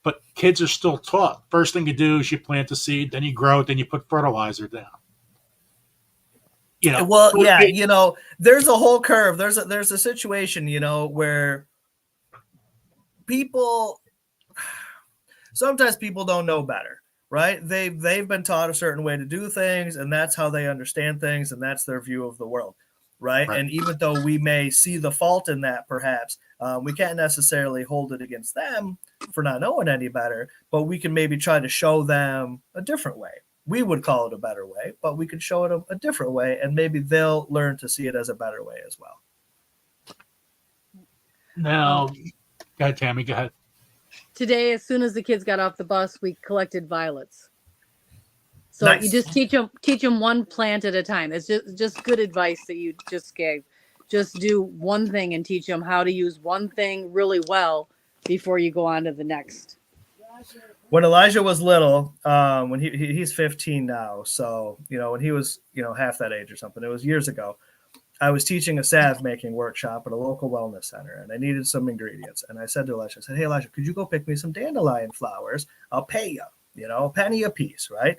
But kids are still taught. First thing you do is you plant the seed, then you grow it, then you put fertilizer down. You know, well, yeah, you know, there's a whole curve. There's a situation, you know, where people sometimes people don't know better, right? They've been taught a certain way to do things, and that's how they understand things, and that's their view of the world, right? And even though we may see the fault in that, perhaps we can't necessarily hold it against them for not knowing any better, but we can maybe try to show them a different way. We would call it a better way, but we could show it a different way, and maybe they'll learn to see it as a better way as well. Now, go ahead, Tammy. Go ahead. Today, as soon as the kids got off the bus, we collected violets. So Nice. you just teach them one plant at a time. It's just good advice that you just gave. Just do one thing and teach them how to use one thing really well before you go on to the next. When Elijah was little, when he's 15 now, so you know when he was half that age or something, it was years ago. I was teaching a salve making workshop at a local wellness center, and I needed some ingredients. And I said to Elijah, I said, "Hey Elijah, could you go pick me some dandelion flowers? I'll pay you, a penny a piece, right?"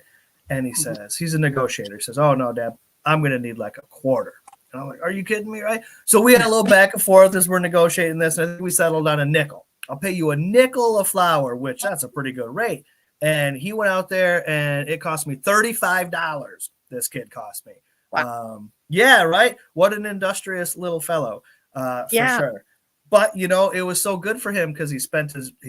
And he says, he's a negotiator. He says, "Oh no, Dad, I'm gonna need like a quarter." And I'm like, "Are you kidding me?" Right? So we had a little back and forth as we're negotiating this, and I think we settled on a nickel. I'll pay you a nickel a flower, which that's a pretty good rate. And he went out there, and it cost me $35. This kid cost me. Wow. Yeah, right. What an industrious little fellow, for sure. But it was so good for him because he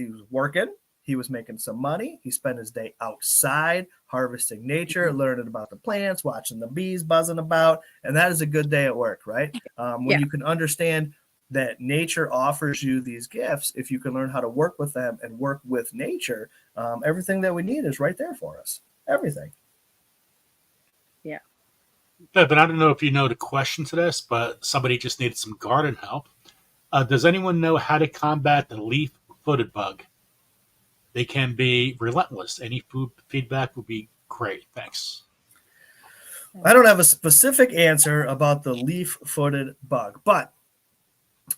was working, he was making some money, he spent his day outside harvesting nature, learning about the plants, watching the bees buzzing about, and that is a good day at work, right? When you can understand that nature offers you these gifts, if you can learn how to work with them and work with nature, everything that we need is right there for us. Everything. Yeah. But I don't know if you know the question to this, but somebody just needed some garden help. Does anyone know how to combat the leaf-footed bug? They can be relentless. Any feedback would be great. Thanks. I don't have a specific answer about the leaf-footed bug, but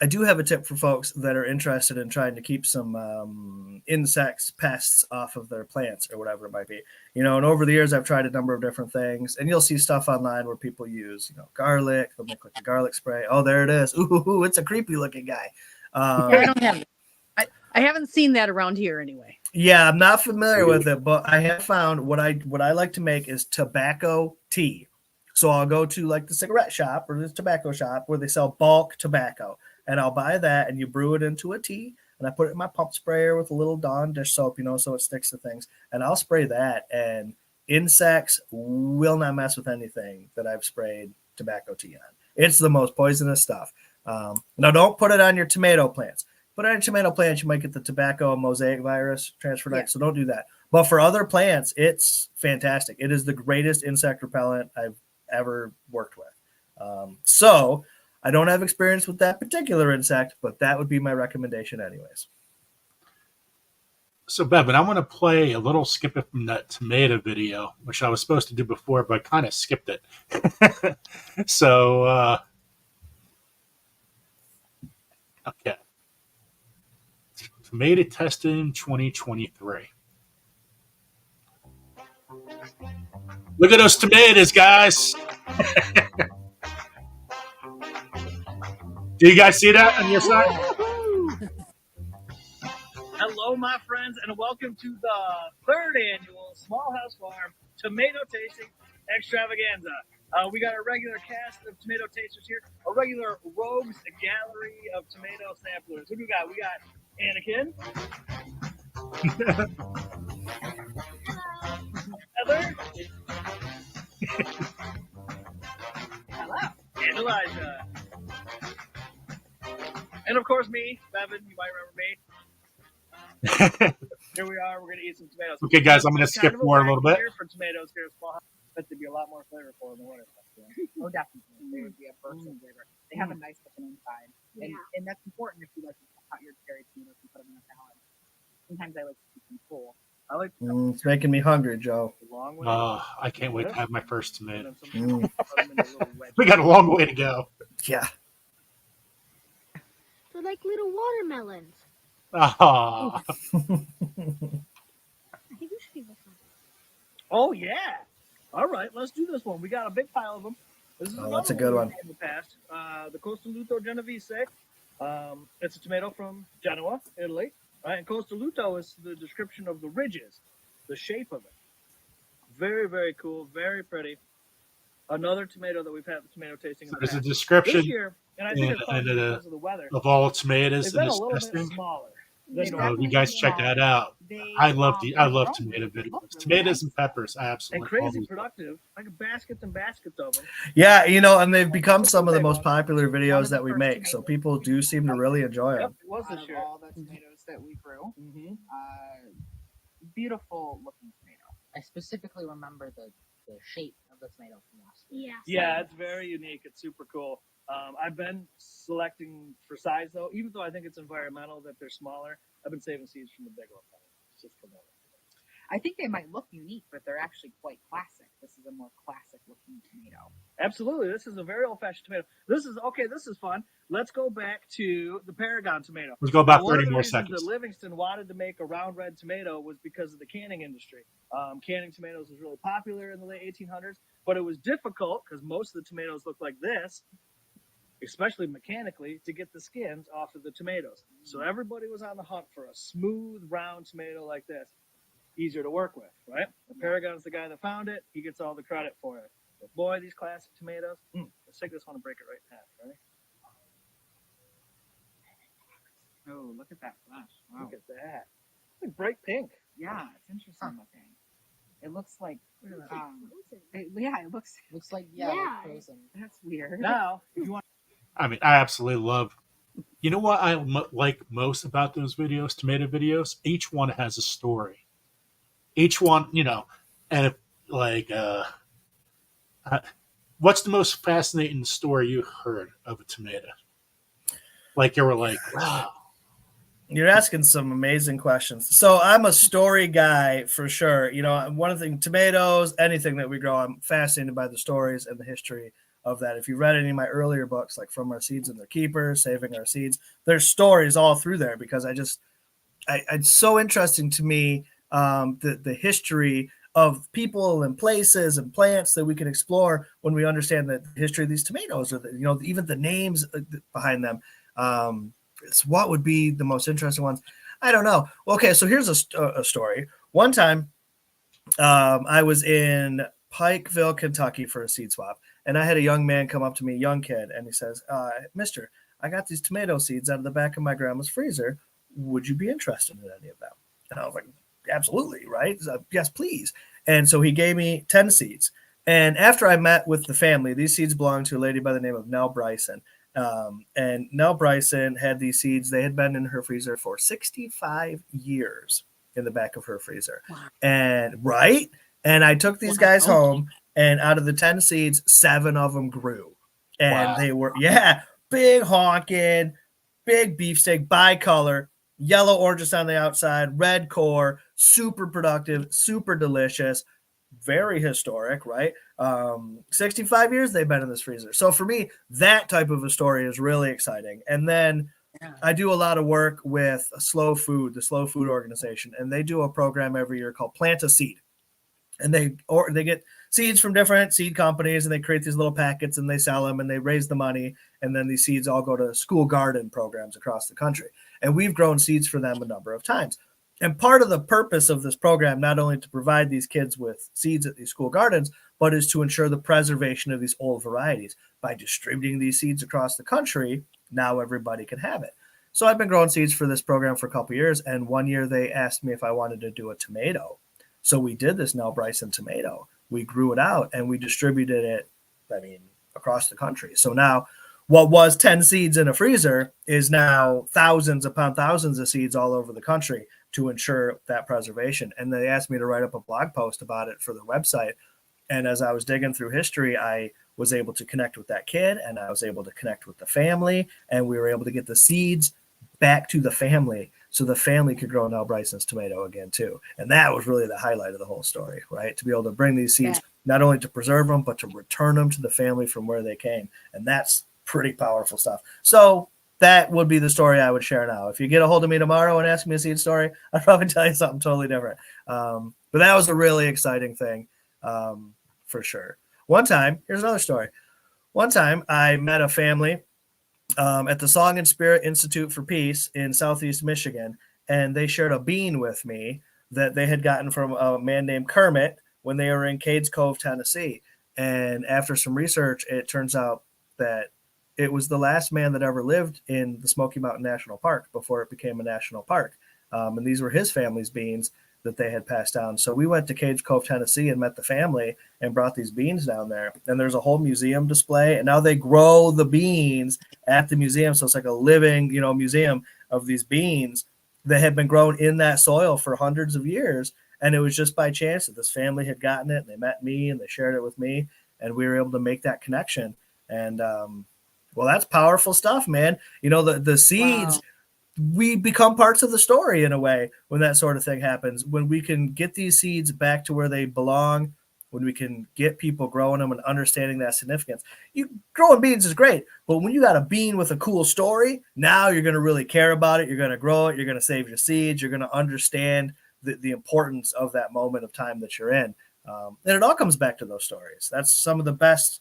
I do have a tip for folks that are interested in trying to keep some insects, pests off of their plants or whatever it might be. And over the years, I've tried a number of different things, and you'll see stuff online where people use, garlic. They'll make like a garlic spray. Oh, there it is. Ooh, it's a creepy looking guy. I don't have it. I haven't seen that around here anyway. Yeah, I'm not familiar with it, but I have found what I like to make is tobacco tea. So I'll go to like the cigarette shop or the tobacco shop where they sell bulk tobacco. And I'll buy that, and you brew it into a tea, and I put it in my pump sprayer with a little Dawn dish soap, so it sticks to things. And I'll spray that, and insects will not mess with anything that I've sprayed tobacco tea on. It's the most poisonous stuff. Now, don't put it on your tomato plants. Put it on your tomato plants, you might get the tobacco mosaic virus transferred, so don't do that. But for other plants, it's fantastic. It is the greatest insect repellent I've ever worked with. So I don't have experience with that particular insect, but that would be my recommendation anyways. So, Bevin, I want to play a little skip it from that tomato video, which I was supposed to do before, but I kind of skipped it. So, okay. Tomato testing 2023. Look at those tomatoes, guys. Do you guys see that on your side? Hello, my friends, and welcome to the third annual Small House Farm Tomato Tasting Extravaganza. We got a regular cast of tomato tasters here, a regular rogues gallery of tomato samplers. Who do we got? We got Anakin. Heather. Hello. And Elijah. And of course me, Bevin, you might remember me. Here we are, we're going to eat some tomatoes. Okay, guys, I'm going to skip forward a little bit. For tomatoes here at Small House, but they'd be a lot more flavorful in the winter. Oh, definitely. They would be a burst of flavor. They have a nice looking inside. And that's important if you like to cut your cherry tomatoes and put them in a salad. Sometimes I like to keep them cool. I like it's making me hungry, Joe. I can't wait to have my first tomato. Mm. We got a long way to go. Yeah. They're like little watermelons. Oh. I think we should give this one. Oh, yeah. All right, let's do this one. We got a big pile of them. This is Oh, another that's a good we've one. made in the past. The Costaluto Genovese. It's a tomato from Genoa, Italy. Right? And Costaluto is the description of the ridges, the shape of it. Very, very cool, very pretty. Another tomato that we've had the tomato tasting in So the there's a past. description This year, and I think it's probably because of the weather, of all tomatoes they've in been a this little bit testing. smaller. They've So you definitely guys been check smaller. that out. They, I love they've tomato grown video. really, look really Tomatoes nice. and peppers, I And absolutely crazy always love. productive, like baskets and baskets of them. Yeah, you know, and they've become some of the most popular videos that we make. So people do seem to really enjoy them. It was Out this of year. all the tomatoes that we grew. Beautiful looking tomato. I specifically remember the shape of the tomato from last year. Yeah, it's very unique. It's super cool. I've been selecting for size though, even though I think it's environmental that they're smaller. I've been saving seeds from the big ones. Just for that. I think they might look unique, but they're actually quite classic. This is a more classic looking tomato. Absolutely. This is a very old fashioned tomato. This is fun. Let's go back to the Paragon tomato. Let's go about Now, one 30 of the more reasons seconds. that Livingston wanted to make a round red tomato was because of the canning industry. Canning tomatoes was really popular in the late 1800s, but it was difficult because most of the tomatoes look like this, especially mechanically, to get the skins off of the tomatoes. So everybody was on the hunt for a smooth, round tomato like this. Easier to work with, right? The Paragon's the guy that found it. He gets all the credit for it. But boy, these classic tomatoes. Let's take this one and break it right in half. Ready? Oh, look at that flesh. Wow. Look at that. It's like bright pink. Yeah, it's interesting looking. It looks like, it looks like like frozen. That's weird. Now, if you want. I mean, I absolutely love. You know what I like most about those videos, tomato videos? Each one has a story. Each one, you know, and if, like, what's the most fascinating story you heard of a tomato? Like you were like, wow. You're asking some amazing questions. So I'm a story guy for sure. You know, one of the things, tomatoes, anything that we grow, I'm fascinated by the stories and the history of that. If you read any of my earlier books, like From Our Seeds and Their Keepers, Saving Our Seeds, there's stories all through there because it's so interesting to me, the history of people and places and plants that we can explore when we understand the history of these tomatoes, or even the names behind them. It's what would be the most interesting ones. I don't know. Okay, so here's a story. One time, I was in Pikeville, Kentucky for a seed swap, and I had a young man come up to me, young kid, and he says, "Mister, I got these tomato seeds out of the back of my grandma's freezer. Would you be interested in any of them?" And I was like, "Absolutely, right? Yes, please." And so he gave me 10 seeds. And after I met with the family, these seeds belonged to a lady by the name of Nell Bryson. And Nell Bryson had these seeds. They had been in her freezer for 65 years in the back of her freezer. Wow. And I took these guys home, and out of the 10 seeds, 7 of them grew. And they were, big honking, big beefsteak, bicolor, yellow oranges on the outside, red core, super productive, super delicious, very historic, right? 65 years they've been in this freezer. So for me, that type of a story is really exciting. And then I do a lot of work with the Slow Food Organization, and they do a program every year called Plant a Seed. And they get seeds from different seed companies, and they create these little packets, and they sell them, and they raise the money, and then these seeds all go to school garden programs across the country. And we've grown seeds for them a number of times. And part of the purpose of this program, not only to provide these kids with seeds at these school gardens, but is to ensure the preservation of these old varieties. By distributing these seeds across the country, now everybody can have it. So I've been growing seeds for this program for a couple of years, and one year they asked me if I wanted to do a tomato. So we did this Nell Bryson tomato. We grew it out, and we distributed it, across the country. So now what was 10 seeds in a freezer is now thousands upon thousands of seeds all over the country to ensure that preservation. And they asked me to write up a blog post about it for the website. And as I was digging through history, I was able to connect with that kid, and I was able to connect with the family, and we were able to get the seeds back to the family so the family could grow Nell Bryson's tomato again too. And that was really the highlight of the whole story, right? To be able to bring these seeds, not only to preserve them, but to return them to the family from where they came. And that's pretty powerful stuff. So that would be the story I would share now. If you get a hold of me tomorrow and ask me a seed story, I'd probably tell you something totally different. But that was a really exciting thing, for sure. One time, here's another story. One time I met a family at the Song and Spirit Institute for Peace in Southeast Michigan, and they shared a bean with me that they had gotten from a man named Kermit when they were in Cades Cove, Tennessee. And after some research, it turns out that it was the last man that ever lived in the Smoky Mountain National Park before it became a national park. And these were his family's beans that they had passed down. So we went to Cades Cove, Tennessee and met the family and brought these beans down there. And there's a whole museum display. And now they grow the beans at the museum. So it's like a living, museum of these beans that had been grown in that soil for hundreds of years. And it was just by chance that this family had gotten it and they met me and they shared it with me. And we were able to make that connection. And, well, that's powerful stuff, man. The seeds, we become parts of the story in a way when that sort of thing happens. When we can get these seeds back to where they belong, when we can get people growing them and understanding that significance. Growing beans is great, but when you got a bean with a cool story, now you're going to really care about it. You're going to grow it. You're going to save your seeds. You're going to understand the importance of that moment of time that you're in. And it all comes back to those stories. That's some of the best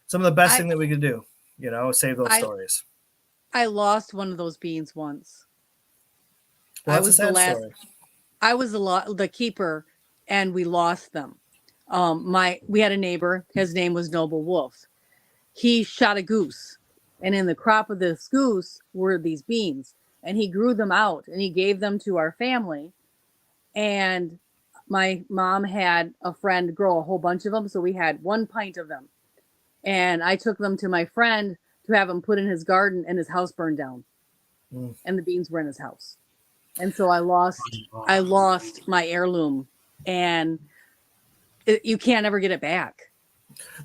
thing that we can do, save those stories. I lost one of those beans once. Well, I was the keeper, and we lost them. We had a neighbor. His name was Noble Wolf. He shot a goose, and in the crop of this goose were these beans, and he grew them out and he gave them to our family. And my mom had a friend grow a whole bunch of them, so we had 1 pint of them. And I took them to my friend to have him put in his garden, and his house burned down. And the beans were in his house. And so I lost my heirloom, and you can't ever get it back.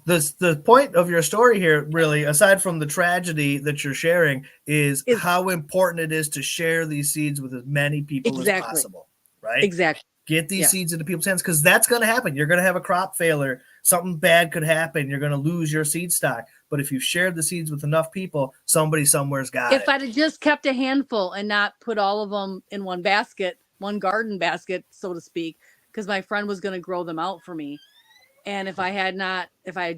The point of your story here, really, aside from the tragedy that you're sharing, is how important it is to share these seeds with as many people as possible, right? Exactly. Get these seeds into people's hands, because that's going to happen. You're going to have a crop failure. Something bad could happen. You're going to lose your seed stock. But if you've shared the seeds with enough people, somebody somewhere's got it. If I'd have just kept a handful and not put all of them in one basket, one garden basket, so to speak, because my friend was going to grow them out for me. And if I had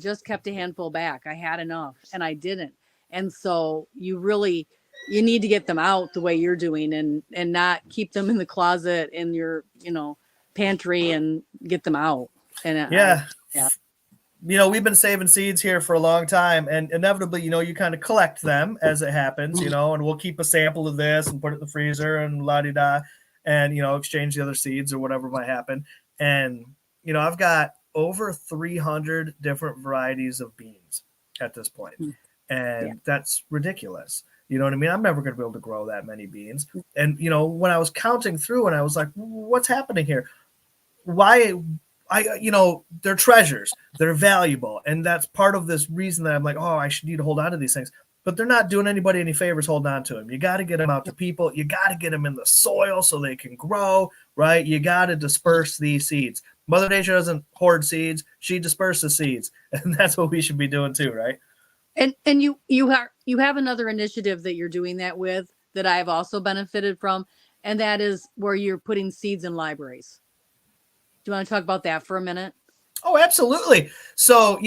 just kept a handful back, I had enough, and I didn't. And so you need to get them out the way you're doing, and not keep them in the closet in your, pantry, and get them out. And we've been saving seeds here for a long time, and inevitably, you kind of collect them as it happens, and we'll keep a sample of this and put it in the freezer and la-di-da, and, exchange the other seeds or whatever might happen. And, I've got over 300 different varieties of beans at this point. And that's ridiculous. You know what I mean? I'm never going to be able to grow that many beans. And, when I was counting through and I was like, what's happening here? Why? They're treasures. They're valuable. And that's part of this reason that I'm like, I should need to hold on to these things. But they're not doing anybody any favors holding on to them. You got to get them out to people. You got to get them in the soil so they can grow, right? You got to disperse these seeds. Mother Nature doesn't hoard seeds. She disperses seeds. And that's what we should be doing too, right? And you have another initiative that you're doing that with that I've also benefited from, and that is where you're putting seeds in libraries. Do you want to talk about that for a minute? Oh, absolutely. So,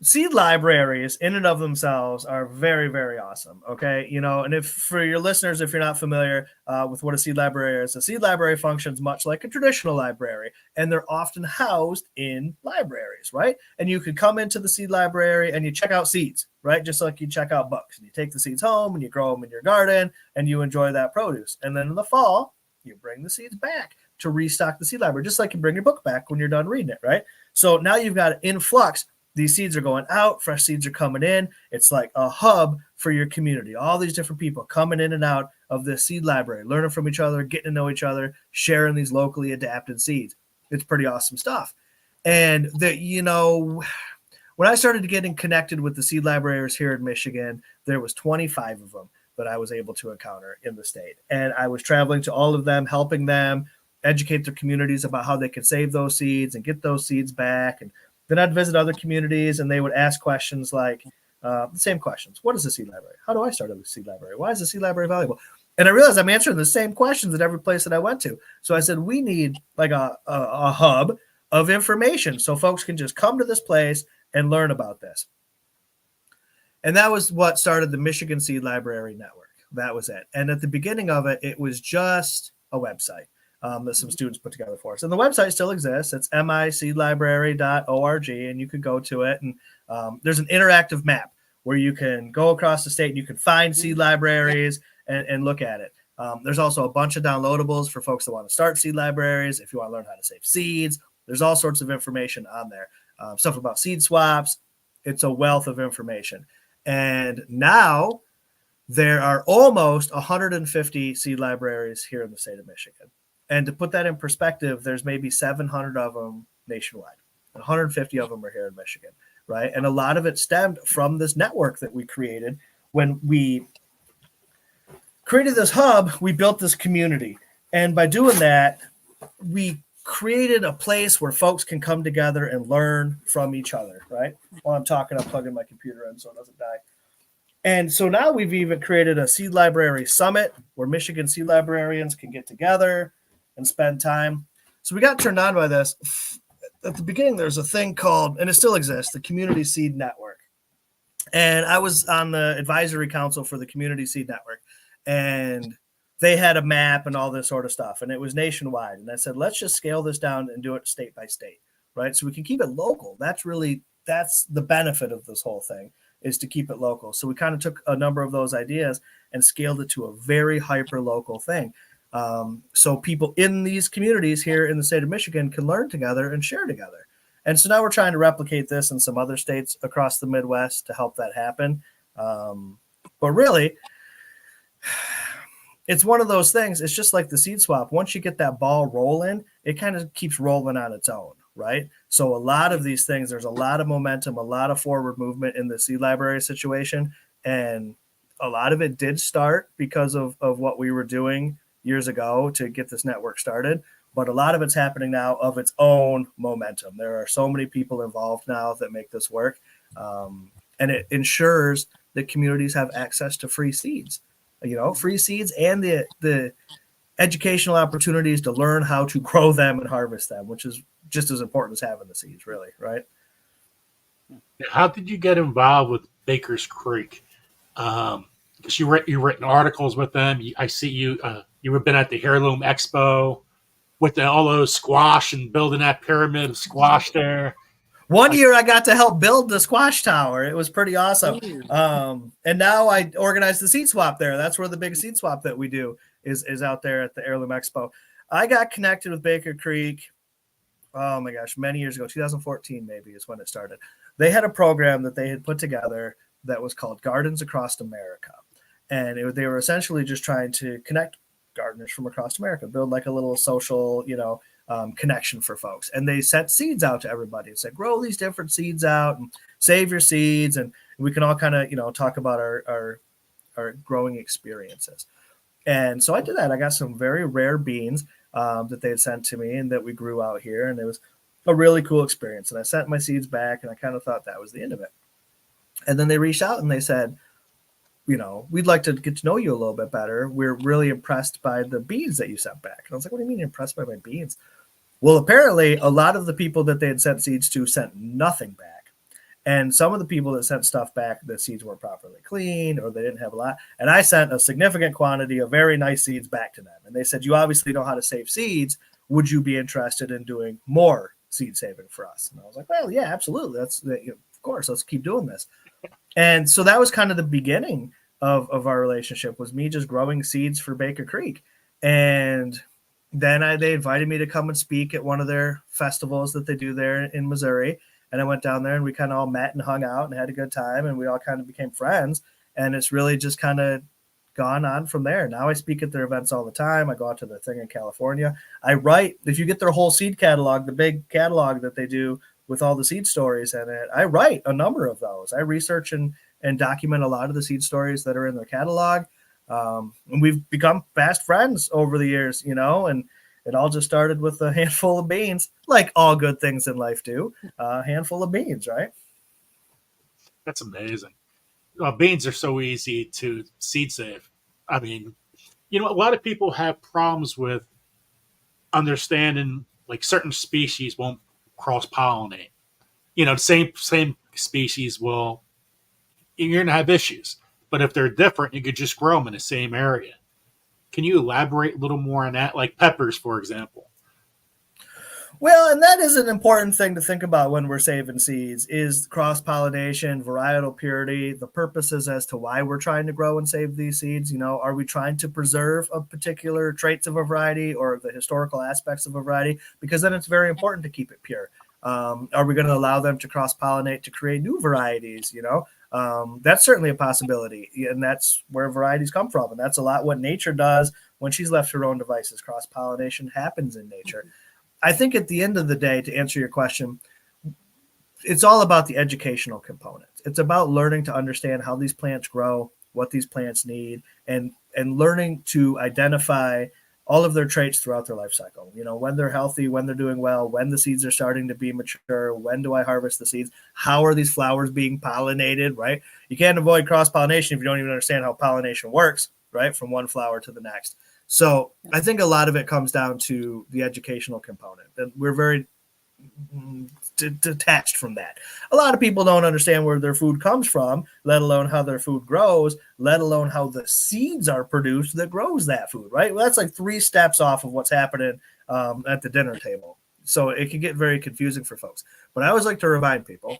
seed libraries in and of themselves are very, very awesome. Okay. And if for your listeners, if you're not familiar with what a seed library is, a seed library functions much like a traditional library, and they're often housed in libraries, right? And you could come into the seed library and you check out seeds, right? Just like you check out books, and you take the seeds home and you grow them in your garden and you enjoy that produce. And then in the fall, you bring the seeds back to restock the seed library, just like you bring your book back when you're done reading it, right? So now you've got an influx. These seeds are going out, fresh seeds are coming in. It's like a hub for your community. All these different people coming in and out of this seed library, learning from each other, getting to know each other, sharing these locally adapted seeds. It's pretty awesome stuff. And when I started getting connected with the seed libraries here in Michigan, there was 25 of them that I was able to encounter in the state. And I was traveling to all of them, helping them educate their communities about how they could save those seeds and get those seeds back. And then I'd visit other communities and they would ask questions like the same questions. What is a seed library? How do I start a seed library? Why is a seed library valuable? And I realized I'm answering the same questions at every place that I went to. So I said, we need like a hub of information so folks can just come to this place and learn about this. And that was what started the Michigan Seed Library Network. That was it. And at the beginning of it, it was just a website that some students put together for us. And the website still exists. It's miseedlibrary.org, and you can go to it. And there's an interactive map where you can go across the state and you can find seed libraries and look at it. There's also a bunch of downloadables for folks that want to start seed libraries. If you want to learn how to save seeds, there's all sorts of information on there. Stuff about seed swaps. It's a wealth of information. And now there are almost 150 seed libraries here in the state of Michigan. And to put that in perspective, there's maybe 700 of them nationwide. 150 of them are here in Michigan, right? And a lot of it stemmed from this network that we created. When we created this hub, we built this community. And by doing that, we created a place where folks can come together and learn from each other, right? While I'm talking, I'm plugging my computer in so it doesn't die. And so now we've even created a Seed Library Summit where Michigan seed librarians can get together and spend time. So we got turned on by this. At the beginning, there's a thing called, and it still exists, the Community Seed Network. And I was on the advisory council for the Community Seed Network. And they had a map and all this sort of stuff. And it was nationwide. And I said, let's just scale this down and do it state by state, right? So we can keep it local. That's the benefit of this whole thing, is to keep it local. So we kind of took a number of those ideas and scaled it to a very hyper local thing. So people in these communities here in the state of Michigan can learn together and share together. And so now we're trying to replicate this in some other states across the Midwest to help that happen. But really, it's one of those things. It's just like the seed swap. Once you get that ball rolling, it kind of keeps rolling on its own, right? So a lot of these things, there's a lot of momentum, a lot of forward movement in the seed library situation. And a lot of it did start because of what we were doing years ago to get this network started. But a lot of it's happening now of its own momentum. There are so many people involved now that make this work. And it ensures that communities have access to free seeds. Free seeds and the educational opportunities to learn how to grow them and harvest them, which is just as important as having the seeds, really, right? How did you get involved with Baker's Creek? Because you've written articles with them. I see you have been at the Heirloom Expo with all those squash and building that pyramid of squash there. One year I got to help build the squash tower. It was pretty awesome. And now I organize the seed swap there. That's where the big seed swap that we do is out there at the Heirloom Expo. I got connected with Baker Creek, oh my gosh, many years ago, 2014 maybe is when it started. They had a program that they had put together that was called Gardens Across America. And they were essentially just trying to connect gardeners from across America, build like a little social, connection for folks. And they sent seeds out to everybody and said, grow these different seeds out and save your seeds. And we can all kind of, talk about our growing experiences. And so I did that. I got some very rare beans that they had sent to me and that we grew out here. And it was a really cool experience. And I sent my seeds back and I kind of thought that was the end of it. And then they reached out and they said, we'd like to get to know you a little bit better. We're really impressed by the beans that you sent back. And I was like, what do you mean you're impressed by my beans? Well, apparently a lot of the people that they had sent seeds to sent nothing back. And some of the people that sent stuff back, the seeds weren't properly cleaned or they didn't have a lot. And I sent a significant quantity of very nice seeds back to them. And they said, you obviously know how to save seeds. Would you be interested in doing more seed saving for us? And I was like, well, yeah, absolutely. Of course, let's keep doing this. And so that was kind of the beginning of our relationship, was me just growing seeds for Baker Creek. And then they invited me to come and speak at one of their festivals that they do there in Missouri. And I went down there and we kind of all met and hung out and had a good time. And we all kind of became friends. And it's really just kind of gone on from there. Now I speak at their events all the time. I go out to their thing in California. I write, if you get their whole seed catalog, the big catalog that they do with all the seed stories in it, I write a number of those. I research and document a lot of the seed stories that are in their catalog. And we've become fast friends over the years, and it all just started with a handful of beans, like all good things in life do. A handful of beans, right? That's amazing. Beans are so easy to seed save. I mean, a lot of people have problems with understanding like certain species won't cross pollinate. Same species, well, you're going to have issues. But if they're different, you could just grow them in the same area. Can you elaborate a little more on that? Like peppers, for example. Well, and that is an important thing to think about when we're saving seeds is cross-pollination, varietal purity, the purposes as to why we're trying to grow and save these seeds. You know, are we trying to preserve a particular traits of a variety or the historical aspects of a variety? Because then it's very important to keep it pure. Are we going to allow them to cross-pollinate to create new varieties? You know, that's certainly a possibility. And that's where varieties come from. And that's a lot what nature does when she's left to her own devices. Cross-pollination happens in nature. I think at the end of the day, to answer your question, it's all about the educational component. It's about learning to understand how these plants grow, what these plants need, and learning to identify all of their traits throughout their life cycle. You know, when they're healthy, when they're doing well, when the seeds are starting to be mature, when do I harvest the seeds? How are these flowers being pollinated, right? You can't avoid cross-pollination if you don't even understand how pollination works, right? From one flower to the next. So I think a lot of it comes down to the educational component, and we're very detached from that. A lot of people don't understand where their food comes from, let alone how their food grows, let alone how the seeds are produced that grows that food, right? Well, that's like 3 steps off of what's happening at the dinner table. So it can get very confusing for folks. But I always like to remind people,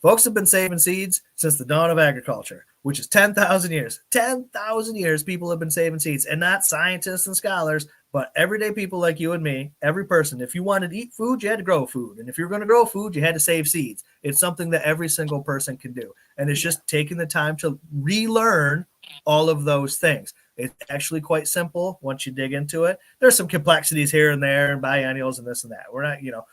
folks have been saving seeds since the dawn of agriculture, which is 10,000 years. 10,000 years people have been saving seeds, and not scientists and scholars, but everyday people like you and me, every person. If you wanted to eat food, you had to grow food. And if you're going to grow food, you had to save seeds. It's something that every single person can do. And it's just taking the time to relearn all of those things. It's actually quite simple once you dig into it. There's some complexities here and there and biennials and this and that. We're not, you know,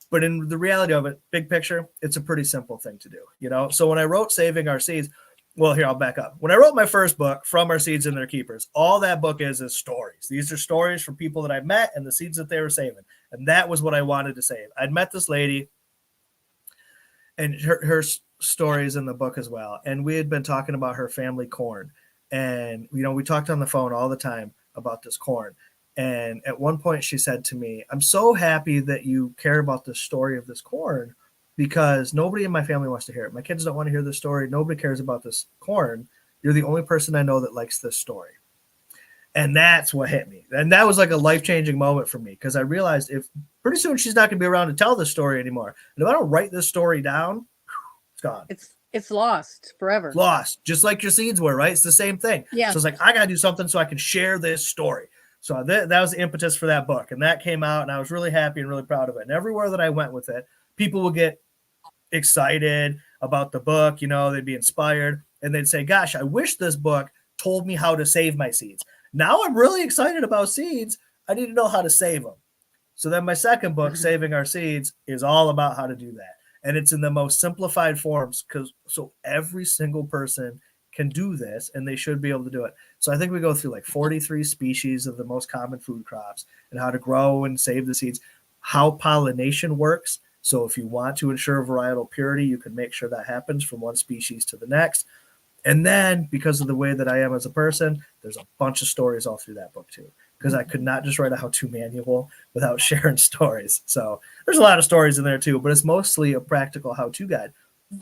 but in the reality of it, big picture, it's a pretty simple thing to do, you know? So when I wrote Saving Our Seeds, well, here, I'll back up. When I wrote my first book, From Our Seeds and Their Keepers, all that book is stories. These are stories from people that I met and the seeds that they were saving. And that was what I wanted to save. I'd met this lady, and her stories in the book as well. And we had been talking about her family corn. And, you know, we talked on the phone all the time about this corn. And at one point she said to me, I'm so happy that you care about the story of this corn, because nobody in my family wants to hear it. My kids don't want to hear this story. Nobody cares about this corn. You're the only person I know that likes this story. And that's what hit me. And that was like a life-changing moment for me, because I realized if pretty soon she's not going to be around to tell this story anymore. And if I don't write this story down, it's gone. It's lost forever. It's lost, just like your seeds were, right? It's the same thing. Yeah. So it's like, I got to do something so I can share this story. So that was the impetus for that book. And that came out, and I was really happy and really proud of it. And everywhere that I went with it, people would get excited about the book. You know, they'd be inspired, and they'd say, gosh, I wish this book told me how to save my seeds. Now I'm really excited about seeds. I need to know how to save them. So then my second book, Saving Our Seeds, is all about how to do that. And it's in the most simplified forms, so every single person can do this, and they should be able to do it. So I think we go through like 43 species of the most common food crops and how to grow and save the seeds, how pollination works. So if you want to ensure varietal purity, you can make sure that happens from one species to the next. And then, because of the way that I am as a person, there's a bunch of stories all through that book too, because I could not just write a how-to manual without sharing stories. So there's a lot of stories in there too, but it's mostly a practical how-to guide.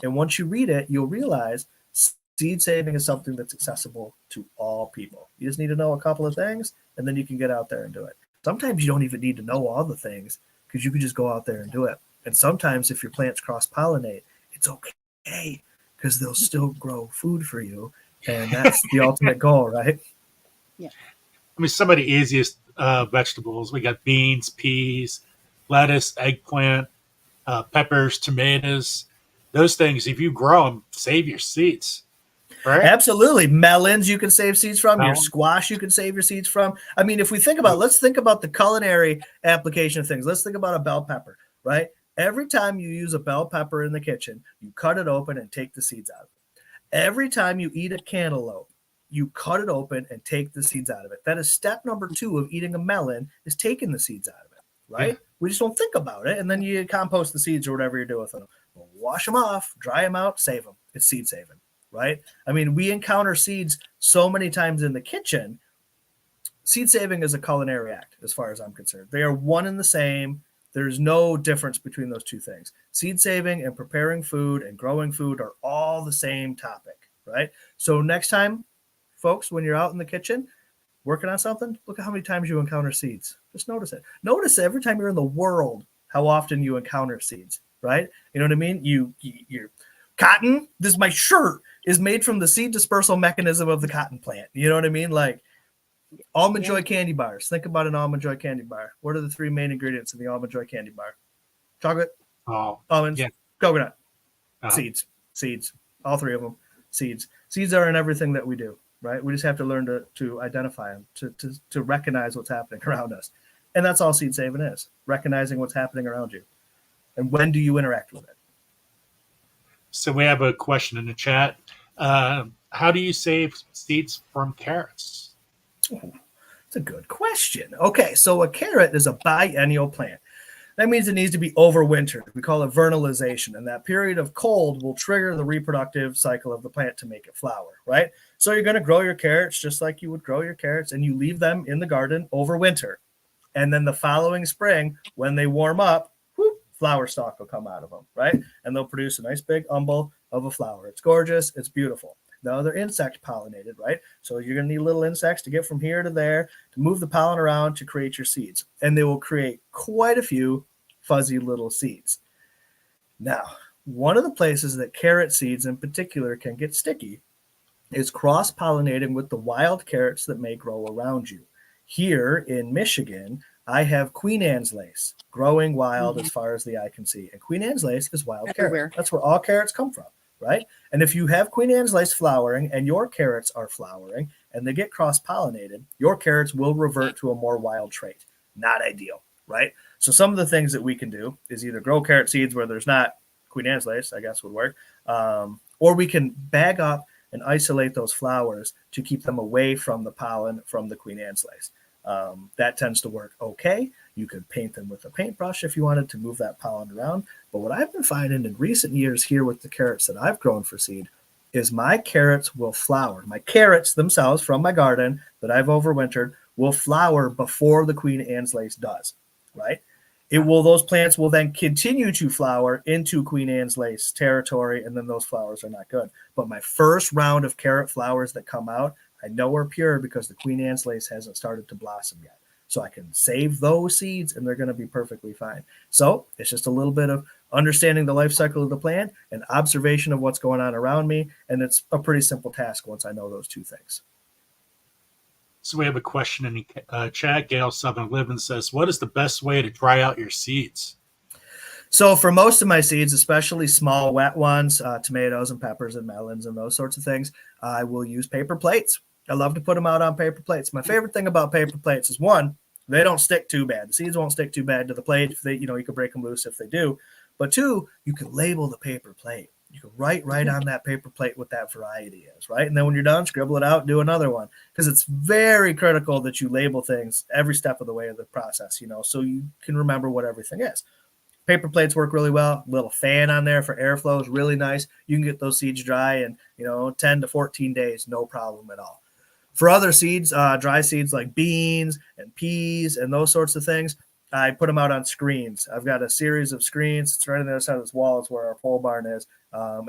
And once you read it, you'll realize seed saving is something that's accessible to all people. You just need to know a couple of things, and then you can get out there and do it. Sometimes you don't even need to know all the things, because you can just go out there and do it. And sometimes if your plants cross-pollinate, it's okay, because they'll still grow food for you. And that's the ultimate goal, right? Yeah. I mean, some of the easiest vegetables, we got beans, peas, lettuce, eggplant, peppers, tomatoes. Those things, if you grow them, save your seeds. Right? Absolutely. Melons you can save seeds from. Your squash you can save your seeds from. I mean, if we think about, let's think about the culinary application of things. Let's think about a bell pepper, right? Every time you use a bell pepper in the kitchen, you cut it open and take the seeds out of it. Every time you eat a cantaloupe, you cut it open and take the seeds out of it. That is step number 2 of eating a melon, is taking the seeds out of it, right? Yeah. We just don't think about it. And then you compost the seeds or whatever you're doing with them. Well, wash them off, dry them out, save them. It's seed saving, right? I mean, we encounter seeds so many times in the kitchen. Seed saving is a culinary act, as far as I'm concerned. They are one and the same There's no difference between those two things. Seed saving and preparing food and growing food are all the same topic, right? So next time, folks, when you're out in the kitchen working on something, look at how many times you encounter seeds. Just notice it. Notice every time you're in the world how often you encounter seeds, right? You know what I mean? You're cotton. This my shirt is made from the seed dispersal mechanism of the cotton plant. You know what I mean? Like Almond Joy candy bars. Think about an Almond Joy candy bar. What are the three main ingredients in the Almond Joy candy bar? Chocolate, almonds, coconut, seeds. All three of them, seeds. Seeds are in everything that we do, right? We just have to learn to identify them, to recognize what's happening around us. And that's all seed saving is, recognizing what's happening around you. And when do you interact with it? So we have a question in the chat. How do you save seeds from carrots? Oh, that's a good question. Okay, so a carrot is a biennial plant. That means it needs to be overwintered. We call it vernalization, and that period of cold will trigger the reproductive cycle of the plant to make it flower, right? So you're going to grow your carrots just like you would grow your carrots, and you leave them in the garden over winter. And then the following spring, when they warm up, whoop, flower stalk will come out of them, right? And they'll produce a nice big umbel of a flower. It's gorgeous. It's beautiful. Now they're insect pollinated, right? So you're going to need little insects to get from here to there to move the pollen around to create your seeds. And they will create quite a few fuzzy little seeds. Now, one of the places that carrot seeds in particular can get sticky is cross-pollinating with the wild carrots that may grow around you. Here in Michigan, I have Queen Anne's lace growing wild as far as the eye can see. And Queen Anne's lace is wild carrot. That's where all carrots come from, right? And if you have Queen Anne's lace flowering and your carrots are flowering and they get cross-pollinated, your carrots will revert to a more wild trait. Not ideal, right? So some of the things that we can do is either grow carrot seeds where there's not Queen Anne's lace, I guess would work, or we can bag up and isolate those flowers to keep them away from the pollen from the Queen Anne's lace. That tends to work okay. You could paint them with a paintbrush if you wanted to move that pollen around. But what I've been finding in recent years here with the carrots that I've grown for seed is my carrots will flower. My carrots themselves from my garden that I've overwintered will flower before the Queen Anne's lace does, right? Those plants will then continue to flower into Queen Anne's lace territory, and then those flowers are not good. But my first round of carrot flowers that come out, I know are pure because the Queen Anne's lace hasn't started to blossom yet. So I can save those seeds and they're going to be perfectly fine. So it's just a little bit of understanding the life cycle of the plant and observation of what's going on around me. And it's a pretty simple task once I know those two things. So we have a question in the chat. Gail Southern Living says, what is the best way to dry out your seeds? So for most of my seeds, especially small wet ones, tomatoes and peppers and melons and those sorts of things, I will use paper plates. I love to put them out on paper plates. My favorite thing about paper plates is, one, they don't stick too bad. The seeds won't stick too bad to the plate. If they, you can break them loose if they do. But two, you can label the paper plate. You can write right on that paper plate what that variety is, right? And then when you're done, scribble it out, do another one. Because it's very critical that you label things every step of the way of the process, so you can remember what everything is. Paper plates work really well. Little fan on there for airflow is really nice. You can get those seeds dry in 10 to 14 days, no problem at all. For other seeds, dry seeds like beans and peas and those sorts of things, I put them out on screens. I've got a series of screens. It's right on the other side of this wall is where our pole barn is.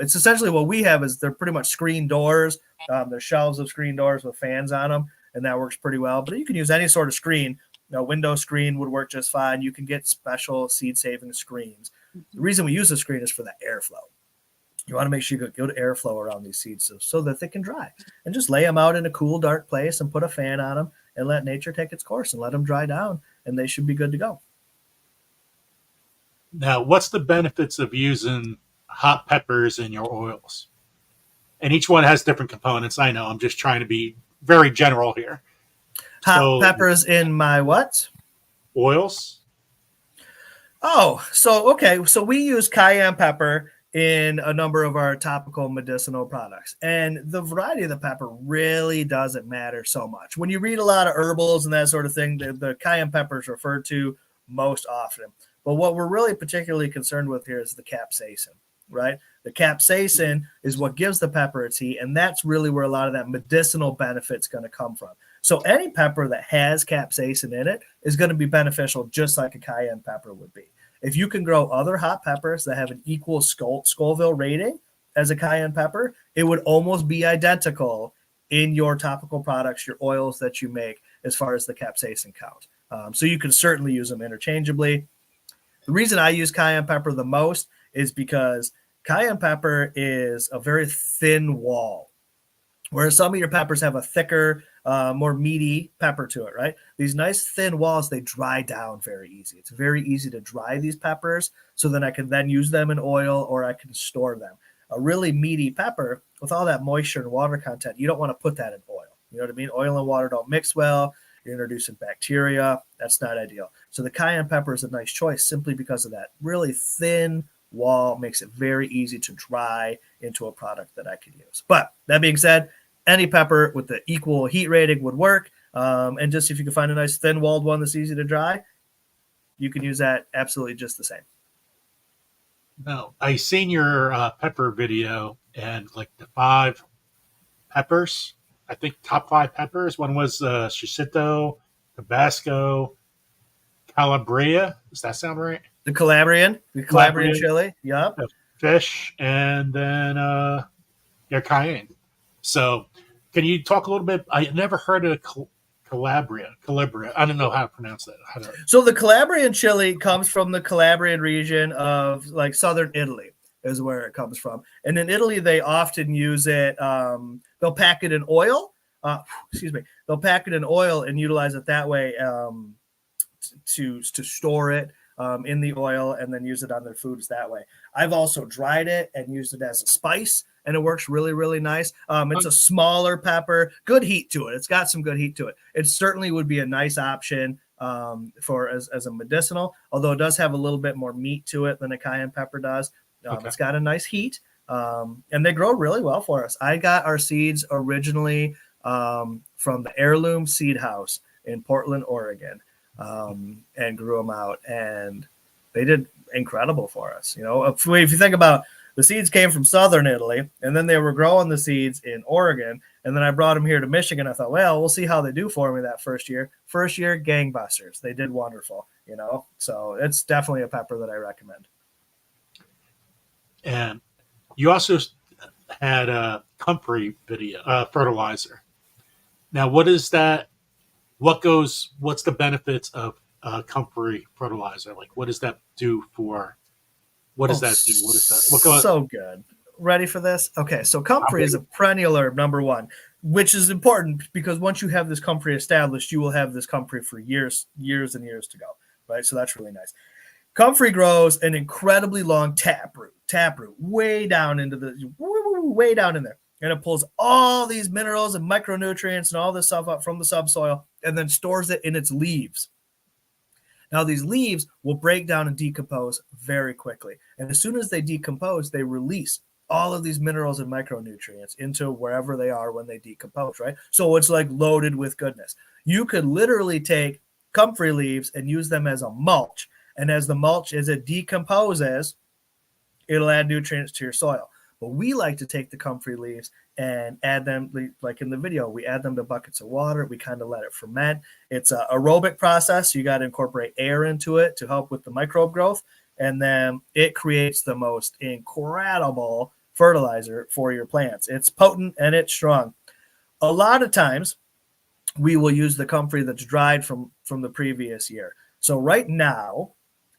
It's essentially what we have is they're pretty much screen doors. They're shelves of screen doors with fans on them, and that works pretty well. But you can use any sort of screen. Window screen would work just fine. You can get special seed-saving screens. The reason we use the screen is for the airflow. You want to make sure you get good airflow around these seeds so that they can dry. And just lay them out in a cool, dark place and put a fan on them and let nature take its course and let them dry down, and they should be good to go. Now, what's the benefits of using hot peppers in your oils? And each one has different components. I know. I'm just trying to be very general here. Hot peppers in my what? Oils. Oh, so okay. So we use cayenne pepper in a number of our topical medicinal products. And the variety of the pepper really doesn't matter so much. When you read a lot of herbals and that sort of thing, the cayenne pepper is referred to most often. But what we're really particularly concerned with here is the capsaicin, right? The capsaicin is what gives the pepper its heat, and that's really where a lot of that medicinal benefit's going to come from. So any pepper that has capsaicin in it is going to be beneficial, just like a cayenne pepper would be. If you can grow other hot peppers that have an equal Scoville rating as a cayenne pepper, it would almost be identical in your topical products, your oils that you make, as far as the capsaicin count. So you can certainly use them interchangeably. The reason I use cayenne pepper the most is because cayenne pepper is a very thin wall, whereas some of your peppers have a thicker, more meaty pepper to it, right? These nice thin walls, they dry down very easy. It's very easy to dry these peppers so then I can then use them in oil or I can store them. A really meaty pepper with all that moisture and water content, you don't want to put that in oil. You know what I mean? Oil and water don't mix well. You're introducing bacteria. That's not ideal. So the cayenne pepper is a nice choice simply because of that really thin wall. Makes it very easy to dry into a product that I can use. But that being said, any pepper with the equal heat rating would work. And just if you can find a nice thin-walled one that's easy to dry, you can use that absolutely just the same. No, I seen your pepper video and like the 5 peppers. I think top 5 peppers. One was Shishito, Tabasco, Calabria. Does that sound right? The Calabrian chili. Yep. Fish, and then your cayenne. So, can you talk a little bit? I never heard of Calabria. I don't know how to pronounce that. So the Calabrian chili comes from the Calabrian region of like southern Italy is where it comes from. And in Italy, they often use it. They'll pack it in oil. They'll pack it in oil and utilize it that way to store it in the oil and then use it on their foods that way. I've also dried it and used it as a spice, and it works really, really nice. It's a smaller pepper, good heat to it. It's got some good heat to it. It certainly would be a nice option for as a medicinal, although it does have a little bit more meat to it than a cayenne pepper does. It's got a nice heat, and they grow really well for us. I got our seeds originally from the Heirloom Seed House in Portland, Oregon, and grew them out, and they did incredible for us. You know, if you think about the seeds came from southern Italy, and then they were growing the seeds in Oregon, and then I brought them here to Michigan. I thought, well, we'll see how they do for me that first year. First year, gangbusters. They did wonderful, you know. So it's definitely a pepper that I recommend. And you also had a comfrey video fertilizer. Now, what is that? What's the benefits of comfrey fertilizer? Like, what does that do for? What does that do? What is that? What goes? So good. Ready for this? Okay, so comfrey is a perennial herb, number one, which is important because once you have this comfrey established, you will have this comfrey for years and years to go, right? So that's really nice. Comfrey grows an incredibly long taproot, way down into way down in there. And it pulls all these minerals and micronutrients and all this stuff up from the subsoil and then stores it in its leaves. Now, these leaves will break down and decompose very quickly. And as soon as they decompose, they release all of these minerals and micronutrients into wherever they are when they decompose, right? So it's like loaded with goodness. You could literally take comfrey leaves and use them as a mulch. And as the mulch, as it decomposes, it'll add nutrients to your soil. But we like to take the comfrey leaves and add them, like in the video, we add them to buckets of water. We kind of let it ferment. It's an aerobic process. So you got to incorporate air into it to help with the microbe growth. And then it creates the most incredible fertilizer for your plants. It's potent and it's strong. A lot of times we will use the comfrey that's dried from the previous year. So right now,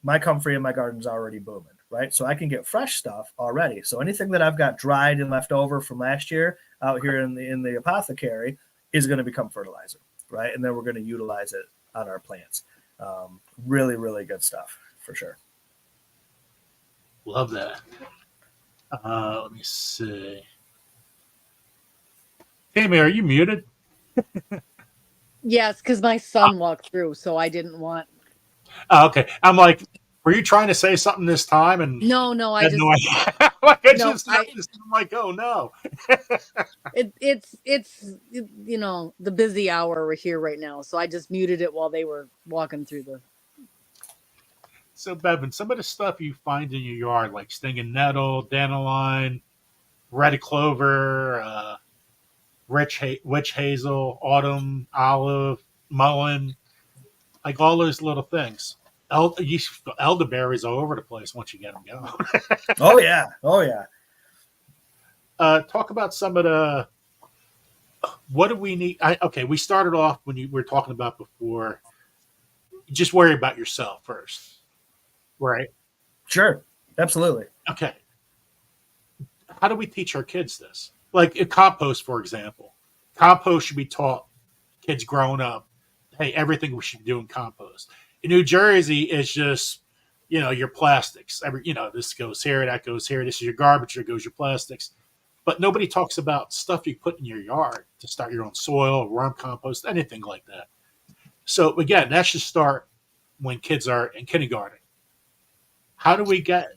my comfrey in my garden is already booming. Right. So I can get fresh stuff already. So anything that I've got dried and left over from last year out here in the apothecary is going to become fertilizer. Right. And then we're going to utilize it on our plants. Really, really good stuff for sure. Love that. Let me see. Tammy, are you muted? Yes, because my son walked through, so I didn't want. Oh, okay. I'm like, were you trying to say something this time? And no, I just. No idea. I'm like, oh no. It's you know, the busy hour we're here right now, so I just muted it while they were walking through the. So, Bevin, some of the stuff you find in your yard, like stinging nettle, dandelion, red clover, witch hazel, autumn, olive, mullein, like all those little things. Elderberries all over the place once you get them going. Oh yeah, oh yeah. Talk about some of the. What do we need? Okay, we started off when you were talking about before. Just worry about yourself first, right? Sure, absolutely. Okay. How do we teach our kids this? Like a compost, for example. Compost should be taught kids growing up. Hey, everything we should do in compost. In New Jersey, it's just your plastics. This goes here, that goes here. This is your garbage. Here goes your plastics. But nobody talks about stuff you put in your yard to start your own soil, worm compost, anything like that. So again, that should start when kids are in kindergarten. How do we get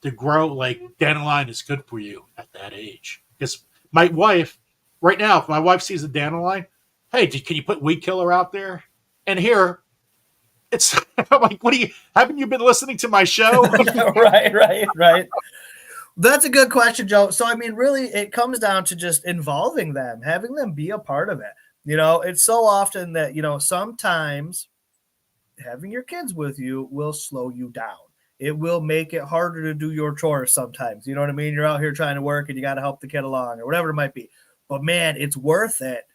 to grow like dandelion is good for you at that age? Because my wife, right now, if my wife sees a dandelion, hey, can you put weed killer out there? And here, it's I'm like, haven't you been listening to my show? right. That's a good question, Joe. So, I mean, really, it comes down to just involving them, having them be a part of it. It's so often that, sometimes having your kids with you will slow you down. It will make it harder to do your chores sometimes. You know what I mean? You're out here trying to work and you got to help the kid along or whatever it might be. But, man, it's worth it.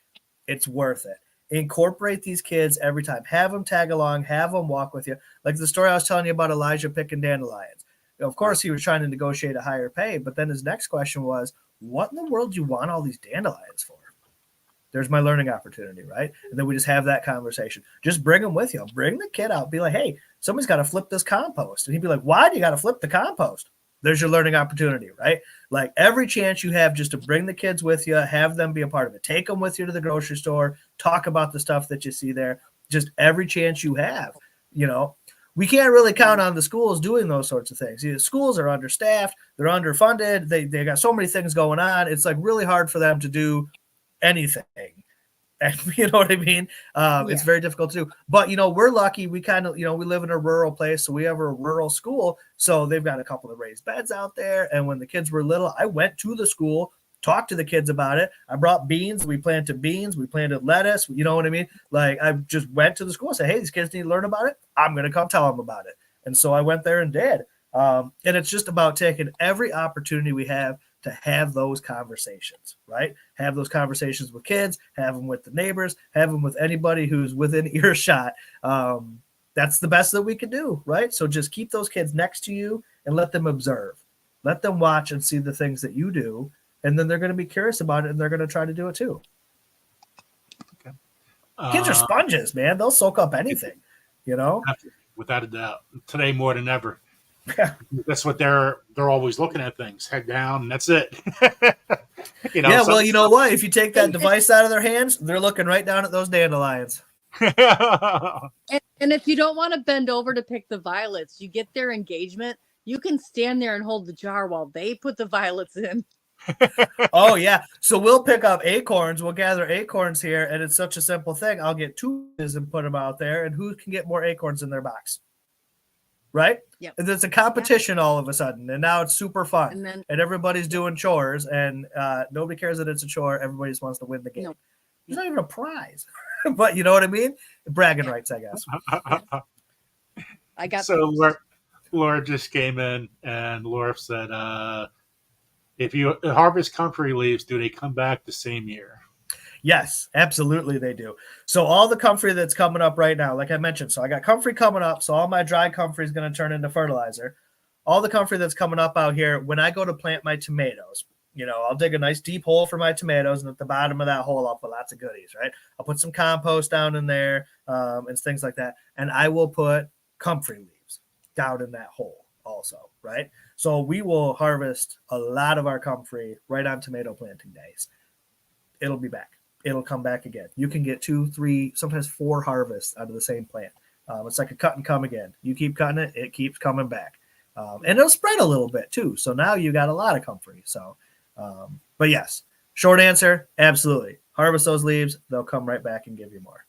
It's worth it. Incorporate these kids every time. Have them tag along. Have them walk with you. Like the story I was telling you about Elijah picking dandelions. Of course, he was trying to negotiate a higher pay, but then his next question was, what in the world do you want all these dandelions for? There's my learning opportunity, right? And then we just have that conversation. Just bring them with you. Bring the kid out. Be like, hey, somebody's got to flip this compost. And he'd be like, why do you got to flip the compost? There's your learning opportunity, right? Like every chance you have just to bring the kids with you, have them be a part of it. Take them with you to the grocery store. Talk about the stuff that you see there. Just every chance you have, We can't really count on the schools doing those sorts of things. Schools are understaffed. They're underfunded. They got so many things going on. It's like really hard for them to do anything. And you know what I mean? It's very difficult to do. But, we're lucky. We kind of, we live in a rural place. So we have a rural school. So they've got a couple of raised beds out there. And when the kids were little, I went to the school, talked to the kids about it. I brought beans. We planted lettuce. You know what I mean? Like I just went to the school and said, hey, these kids need to learn about it. I'm going to come tell them about it. And so I went there and did. And it's just about taking every opportunity we have to have those conversations, right? Have those conversations with kids, have them with the neighbors, have them with anybody who's within earshot. That's the best that we can do, right? So just keep those kids next to you and let them observe. Let them watch and see the things that you do. And then they're going to be curious about it and they're going to try to do it too. Okay. Kids are sponges, man. They'll soak up anything, Without a doubt. Today more than ever. That's what they're always looking at things. Head down, and that's it. Well, you know what? If you take that device out of their hands, they're looking right down at those dandelions. And if you don't want to bend over to pick the violets, you get their engagement. You can stand there and hold the jar while they put the violets in. Oh, yeah. So we'll pick up acorns. We'll gather acorns here, and it's such a simple thing. I'll get two and put them out there, and who can get more acorns in their box? Right? Yep. There's a competition all of a sudden, and now it's super fun. And everybody's doing chores, and nobody cares that it's a chore. Everybody just wants to win the game. No. There's not even a prize. But you know what I mean? Bragging rights, I guess. I got so Laura just came in, and Laura said, if you harvest comfrey leaves, do they come back the same year? Yes, absolutely they do. So all the comfrey that's coming up right now, like I mentioned, so I got comfrey coming up. So all my dry comfrey is going to turn into fertilizer. All the comfrey that's coming up out here, when I go to plant my tomatoes, I'll dig a nice deep hole for my tomatoes. And at the bottom of that hole, I'll put lots of goodies, right? I'll put some compost down in there and things like that. And I will put comfrey leaves down in that hole also, right? So we will harvest a lot of our comfrey right on tomato planting days. It'll be back. It'll come back again. You can get 2, 3, sometimes 4 harvests out of the same plant. It's like a cut and come again. You keep cutting it, it keeps coming back. And it'll spread a little bit too. So now you got a lot of comfrey. So, but yes, short answer, absolutely. Harvest those leaves. They'll come right back and give you more.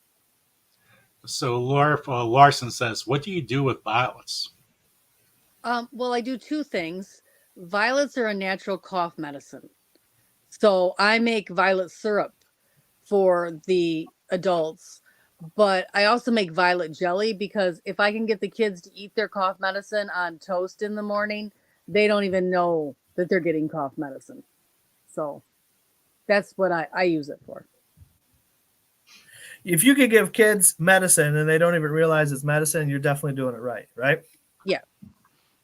So Larson says, what do you do with violets? Well, I do 2 things. Violets are a natural cough medicine. So I make violet syrup for the adults, but I also make violet jelly because if I can get the kids to eat their cough medicine on toast in the morning, they don't even know that they're getting cough medicine. So that's what I use it for. If you could give kids medicine and they don't even realize it's medicine, you're definitely doing it right, right? Yeah.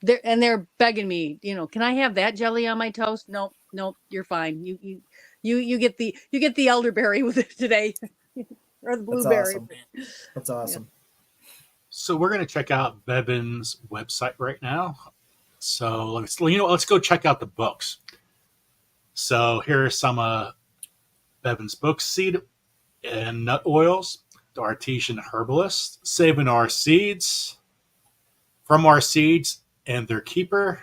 They're begging me, can I have that jelly on my toast? Nope, you're fine. You get the elderberry with it today. Or the That's blueberry. awesome. That's awesome. So we're going to check out Bevin's website right now. So let's go check out the books. So here are some of Bevin's books: Seed and Nut Oils, The Artesian Herbalist, Saving Our Seeds, From Our Seeds and Their Keeper.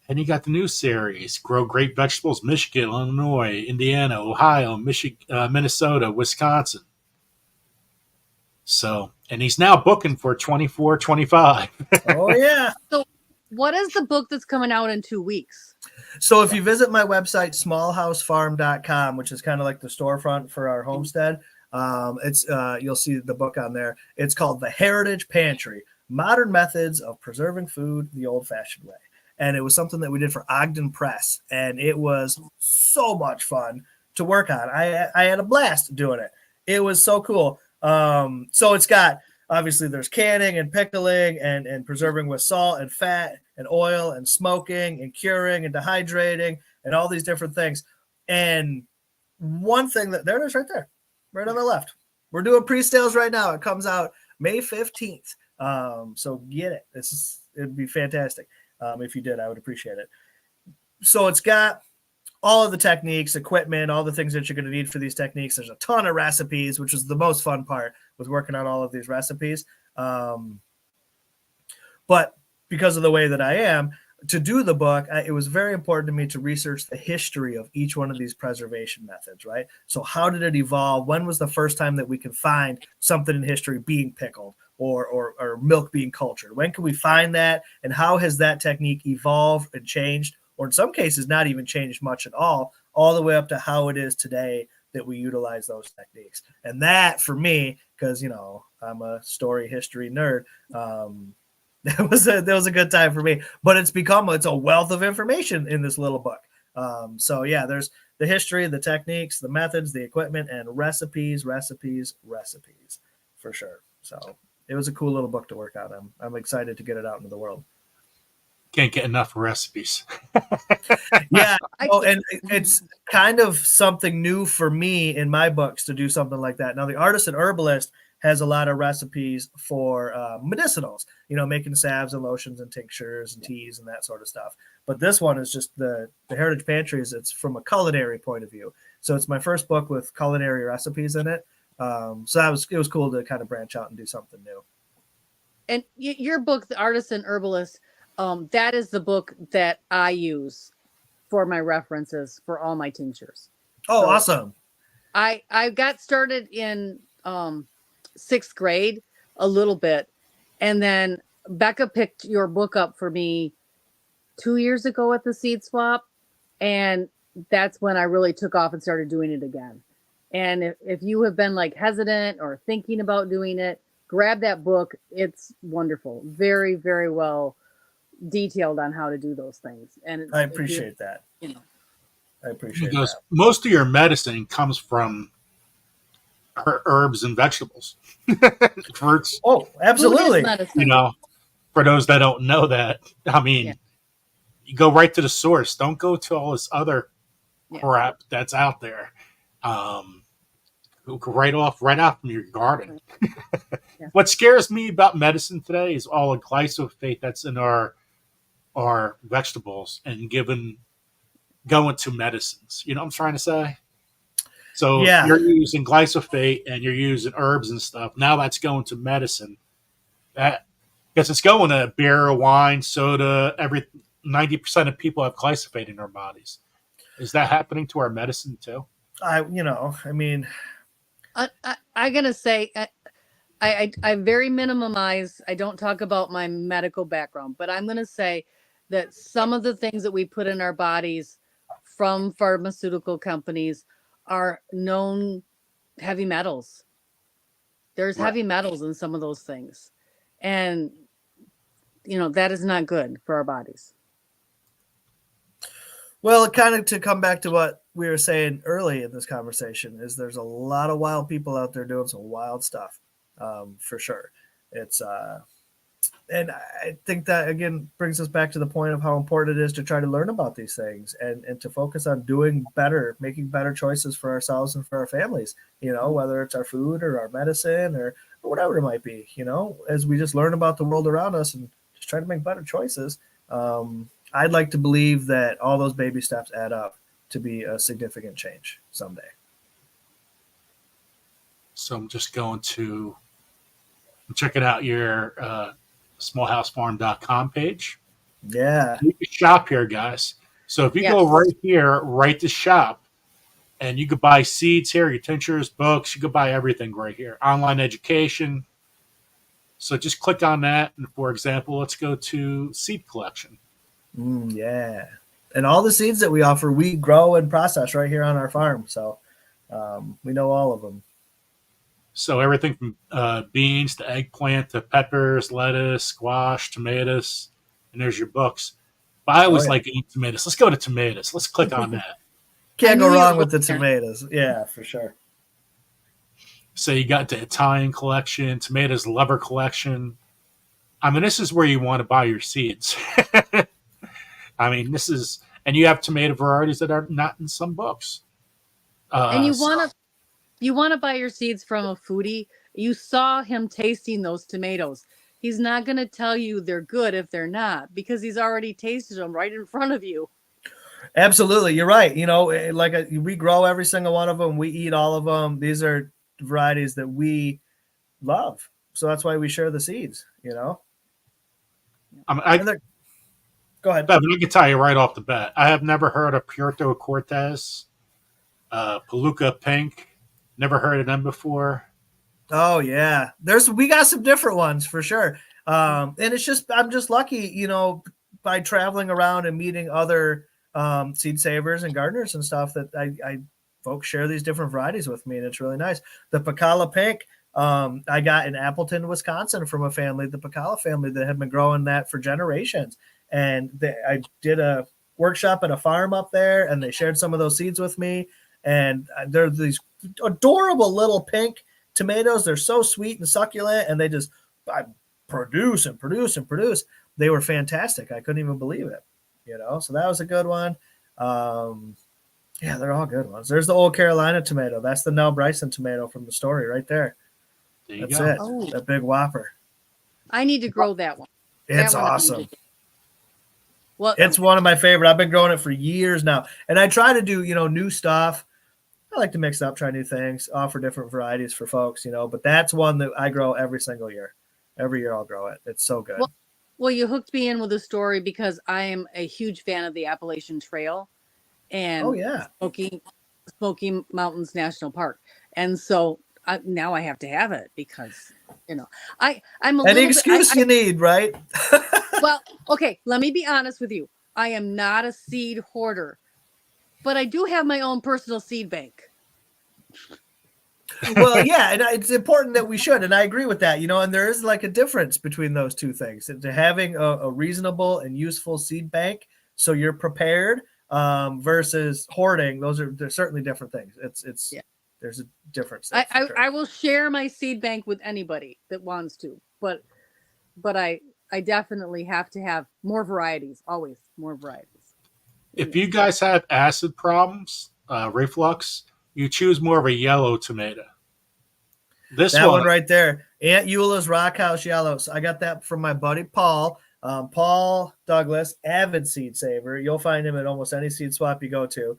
And you got the new series: Grow Great Vegetables, Michigan, Illinois, Indiana, Ohio, Minnesota, Wisconsin. So, and he's now booking for 24, 25. Oh, yeah. So what is the book that's coming out in 2 weeks? So if you visit my website, smallhousefarm.com, which is kind of like the storefront for our homestead, it's you'll see the book on there. It's called The Heritage Pantry: Modern Methods of Preserving Food the Old-Fashioned Way. And it was something that we did for Ogden Press, and it was so much fun to work on. I had a blast doing it. It was so cool. So it's got, obviously there's canning and pickling and preserving with salt and fat and oil and smoking and curing and dehydrating and all these different things. And one thing there it is right there, right on the left. We're doing pre-sales right now. It comes out May 15th. So get it. It'd be fantastic. If you did, I would appreciate it. So it's got all of the techniques, equipment, all the things that you're going to need for these techniques. There's a ton of recipes, which is the most fun part with working on all of these recipes. But because of the way that I am, to do the book, it was very important to me to research the history of each one of these preservation methods, right? So how did it evolve? When was the first time that we can find something in history being pickled or milk being cultured? When can we find that? And how has that technique evolved and changed? Or in some cases, not even changed much at all the way up to how it is today that we utilize those techniques. And that, for me, because, I'm a story history nerd, that was a good time for me. But it's a wealth of information in this little book. So, yeah, there's the history, the techniques, the methods, the equipment, and recipes for sure. So it was a cool little book to work on. I'm excited to get it out into the world. Can't get enough recipes. Yeah. And it's kind of something new for me in my books to do something like that. Now, the Artisan Herbalist has a lot of recipes for medicinals, making salves and lotions and tinctures and teas and that sort of stuff. But this one is just the Heritage Pantry. It's from a culinary point of view. So it's my first book with culinary recipes in it. So it was cool to kind of branch out and do something new. And your book, The Artisan Herbalist, that is the book that I use for my references for all my tinctures. Oh, so awesome. I got started in 6th grade a little bit. And then Becca picked your book up for me 2 years ago at the seed swap. And that's when I really took off and started doing it again. And if you have been hesitant or thinking about doing it, grab that book. It's wonderful. Very, very well detailed on how to do those things. And I appreciate that. I appreciate because that. Most of your medicine comes from herbs and vegetables, fruits. Oh, absolutely. For those that don't know that, you go right to the source. Don't go to all this other crap that's out there. Right out from your garden. What scares me about medicine today is all the glyphosate that's in our vegetables and going to medicines. You know what I'm trying to say? So you're using glyphosate and you're using herbs and stuff. Now that's going to medicine. Because it's going to beer, wine, soda. 90% of people have glyphosate in their bodies. Is that happening to our medicine too? I'm gonna say I very minimize. I don't talk about my medical background, but I'm gonna say that some of the things that we put in our bodies from pharmaceutical companies are known heavy metals. There's heavy metals in some of those things. And, that is not good for our bodies. Well, kind of to come back to what we were saying early in this conversation is there's a lot of wild people out there doing some wild stuff, for sure. It's and I think that again brings us back to the point of how important it is to try to learn about these things and to focus on doing better, making better choices for ourselves and for our families. Whether it's our food or our medicine or whatever it might be. As we just learn about the world around us and just try to make better choices. I'd like to believe that all those baby steps add up to be a significant change someday. So I'm just going to check it out, your smallhousefarm.com page. Yeah. You can shop here, guys. So if you go right here, right to shop, and you could buy seeds here, your tinctures, books, you could buy everything right here. Online education. So just click on that. And for example, let's go to seed collection. Yeah. And all the seeds that we offer, we grow and process right here on our farm. So we know all of them. So everything from beans to eggplant to peppers, lettuce, squash, tomatoes, and there's your books. But I always like eating tomatoes. Let's go to tomatoes. Let's click on that. Can't go wrong with the tomatoes. Yeah, for sure. So you got the Italian collection, tomatoes lover collection. I mean, this is where you want to buy your seeds. I mean, this is, and you have tomato varieties that are not in some books. And you want to buy your seeds from a foodie. You saw him tasting those tomatoes. He's not going to tell you they're good if they're not, because he's already tasted them right in front of you. Absolutely. You're right. We grow every single one of them. We eat all of them. These are varieties that we love. So that's why we share the seeds, Go ahead. Bevin, I can tell you right off the bat, I have never heard of Puerto Cortez, Palooka Pink. Never heard of them before. Oh yeah, we got some different ones for sure. And I'm just lucky, by traveling around and meeting other seed savers and gardeners and stuff that I folks share these different varieties with me, and it's really nice. The Pacala Pink, I got in Appleton, Wisconsin, from a family, the Pacala family, that had been growing that for generations. And I did a workshop at a farm up there, and they shared some of those seeds with me. And they're these adorable little pink tomatoes. They're so sweet and succulent, and they just produce and produce and produce. They were fantastic. I couldn't even believe it, So that was a good one. Yeah, they're all good ones. There's the Old Carolina tomato. That's the Nell Bryson tomato from the story right there. That's it. Oh. That big whopper. I need to grow that one. It's awesome. Well, it's one of my favorite. I've been growing it for years now, and I try to do new stuff. I like to mix up, try new things, offer different varieties for folks, but that's one that I grow every single year. Every year I'll grow it. It's so good. Well, you hooked me in with a story because I am a huge fan of the Appalachian Trail and Smoky Mountains National Park. And so now I have to have it because, I'm any excuse you need, right? Well, okay, let me be honest with you. I am not a seed hoarder, but I do have my own personal seed bank. Well, yeah, and it's important that we should, and I agree with that, and there is like a difference between those two things. To having a reasonable and useful seed bank so you're prepared versus hoarding, they're certainly different things. There's a difference. I will share my seed bank with anybody that wants to, but I definitely have to have more varieties, always more varieties. If you guys have acid problems, reflux, you choose more of a yellow tomato. That one right there, Aunt Eula's Rock House Yellows. I got that from my buddy Paul. Paul Douglas, avid seed saver. You'll find him at almost any seed swap you go to.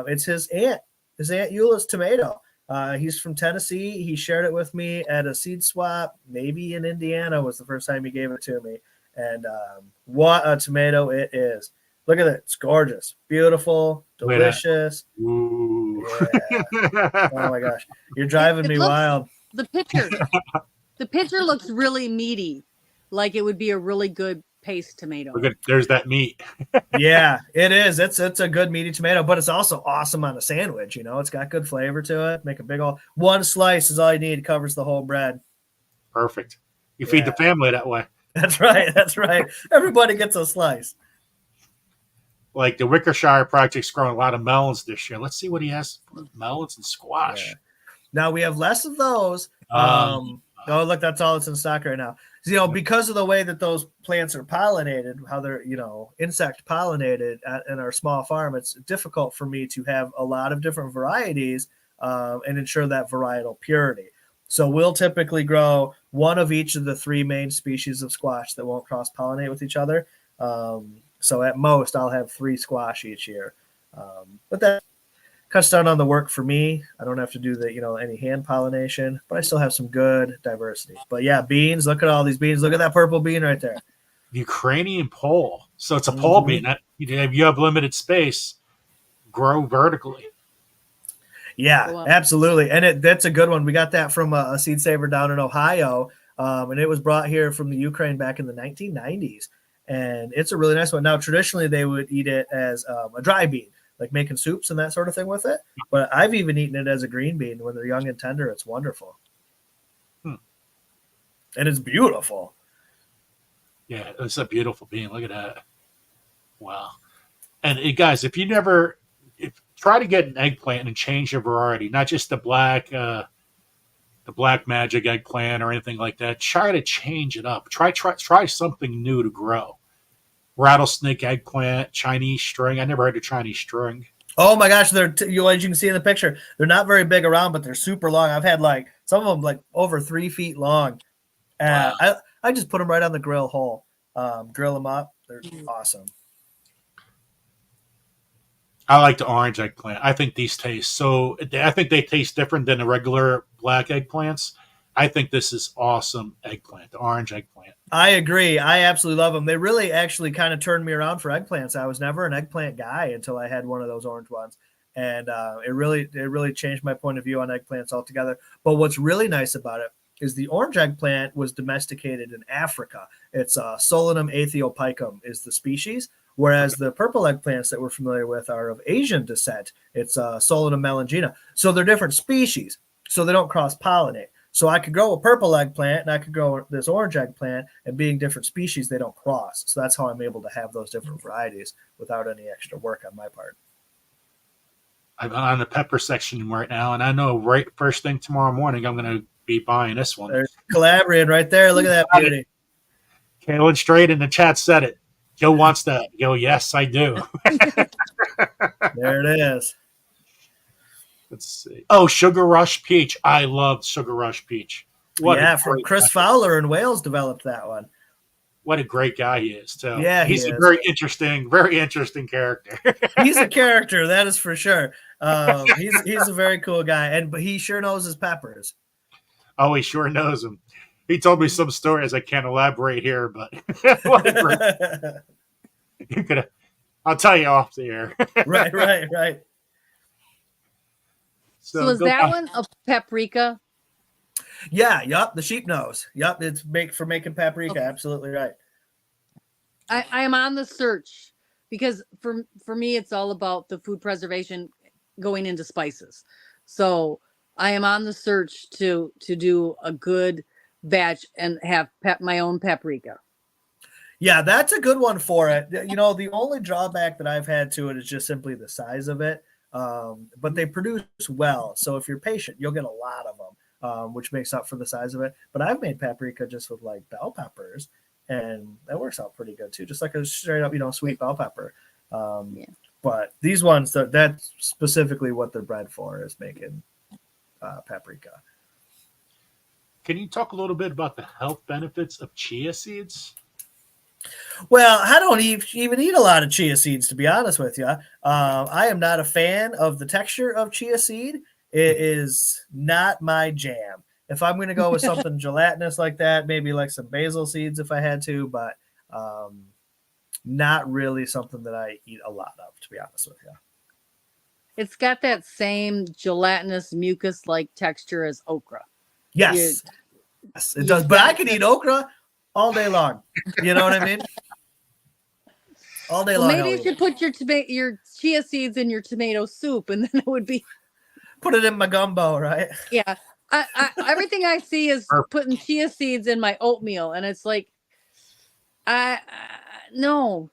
It's his Aunt Eula's tomato. He's from Tennessee. He shared it with me at a seed swap, maybe in Indiana was the first time he gave it to me. And what a tomato it is. Look at it. It's gorgeous, beautiful, delicious. Ooh. Yeah. Oh my gosh. You're driving me wild. The picture looks really meaty. Like it would be a really good paste tomato. We're good. There's that meat. Yeah, it is. It's a good meaty tomato, but it's also awesome on a sandwich. You know, it's got good flavor to it. Make a big old one slice is all you need. It covers the whole bread. Perfect. You feed the family that way. That's right. That's right. Everybody gets a slice. Like the Wickershire Project's growing a lot of melons this year. Let's see what he has. Melons and squash. Yeah. Now we have less of those. Oh, look, that's all that's in stock right now. So, you know, because of the way that those plants are pollinated, how they're, you know, insect pollinated in our small farm, it's difficult for me to have a lot of different varieties and ensure that varietal purity. So we'll typically grow one of each of the 3 main species of squash that won't cross-pollinate with each other. So at most, I'll have 3 squash each year. But that cuts down on the work for me. I don't have to do the, you know, any hand pollination, but I still have some good diversity. But yeah, beans. Look at all these beans. Look at that purple bean right there. Ukrainian pole. So it's a pole bean. You have limited space. Grow vertically. Yeah, absolutely. And that's a good one. We got that from a seed saver down in Ohio, and it was brought here from the Ukraine back in the 1990s. And it's a really nice one. Now, traditionally, they would eat it as a dry bean, like making soups and that sort of thing with it. But I've even eaten it as a green bean when they're young and tender. It's wonderful. And it's beautiful. Yeah, it's a beautiful bean. Look at that. Wow. And guys, if try to get an eggplant and change your variety, not just the black magic eggplant or anything like that. Try to change it up. Try something new to grow. Rattlesnake eggplant, Chinese string. I never heard of Chinese string. Oh my gosh, as you can see in the picture, they're not very big around, but they're super long. I've had like some of them like over 3 feet long. Wow. I just put them right on the grill hole, grill them up. They're awesome. I like the orange eggplant. I think these taste I think they taste different than the regular black eggplants. I think this is awesome eggplant, the orange eggplant. I agree. I absolutely love them. They really actually kind of turned me around for eggplants. I was never an eggplant guy until I had one of those orange ones. And it really changed my point of view on eggplants altogether. But what's really nice about it is the orange eggplant was domesticated in Africa. It's Solanum aethiopicum is the species, whereas the purple eggplants that we're familiar with are of Asian descent. It's Solanum melangina. So they're different species, so they don't cross-pollinate. So I could grow a purple eggplant and I could grow this orange eggplant, and being different species, they don't cross. So that's how I'm able to have those different varieties without any extra work on my part. I'm on the pepper section right now, and I know right first thing tomorrow morning I'm going to be buying this one. There's Calabrian right there. Look at that beauty. Kaylin Straight in the chat said it. Joe wants that. Yo, yes, I do. There it is. Let's see. Oh, Sugar Rush Peach. I love Sugar Rush Peach. From Chris Fowler in Wales developed that one. What a great guy he is, too. Yeah, he's a very interesting character. He's a character, that is for sure. He's a very cool guy, but he sure knows his peppers. Oh, he sure knows them. He told me some stories I can't elaborate here, but I'll tell you off the air. Right. So is that one a paprika? Yeah, yup, the sheep nose. Yup, it's for making paprika. Okay. Absolutely right. I am on the search because for me it's all about the food preservation going into spices. So I am on the search to do a good batch and have my own paprika. Yeah, that's a good one for it. You know, the only drawback that I've had to it is just simply the size of it. But they produce well. So if you're patient, you'll get a lot of them, which makes up for the size of it. But I've made paprika just with like bell peppers, and that works out pretty good too. Just like a straight up, sweet bell pepper. But these ones, that's specifically what they're bred for, is making paprika. Can you talk a little bit about the health benefits of chia seeds? Well, I don't even eat a lot of chia seeds, to be honest with you. I am not a fan of the texture of chia seed. It is not my jam. If I'm going to go with something gelatinous like that, maybe like some basil seeds if I had to, but not really something that I eat a lot of, to be honest with you. It's got that same gelatinous mucus-like texture as okra. Yes, it does. But I can eat okra all day long. You know what I mean? All day Well, long. maybe you should put your chia seeds in your tomato soup, and then it would be. Put it in my gumbo, right? Yeah. Everything I see is putting chia seeds in my oatmeal, and it's like, no.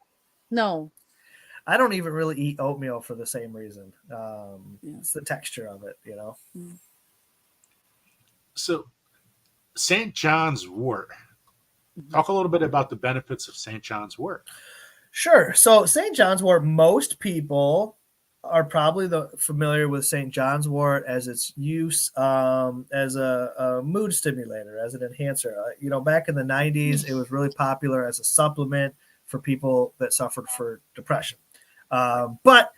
I don't even really eat oatmeal for the same reason. It's the texture of it, you know. So, St. John's wort. Talk a little bit about the benefits of St. John's wort. Sure. So St. John's wort, most people are probably familiar with St. John's wort as its use as a mood stimulator, as an enhancer. You know, back in the 90s, it was really popular as a supplement for people that suffered from depression. But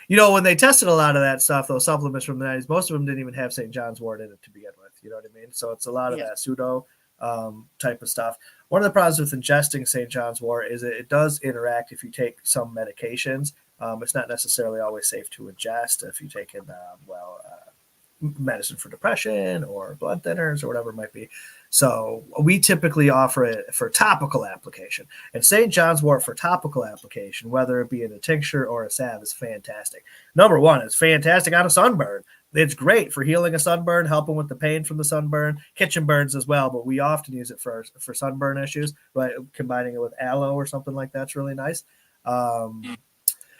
you know, when they tested a lot of that stuff, those supplements from the 90s, most of them didn't even have St. John's wort in it to begin with. You know what I mean? So it's a lot of that pseudo type of stuff. One of the problems with ingesting St. John's wort is that it does interact if you take some medications. It's not necessarily always safe to ingest if you take in, medicine for depression or blood thinners or whatever it might be. So we typically offer it for topical application. And St. John's wort for topical application, whether it be in a tincture or a salve, is fantastic. Number one, it's fantastic on a sunburn. It's great for healing a sunburn, helping with the pain from the sunburn, kitchen burns as well, but we often use it for sunburn issues, right? Combining it with aloe or something like that's really nice.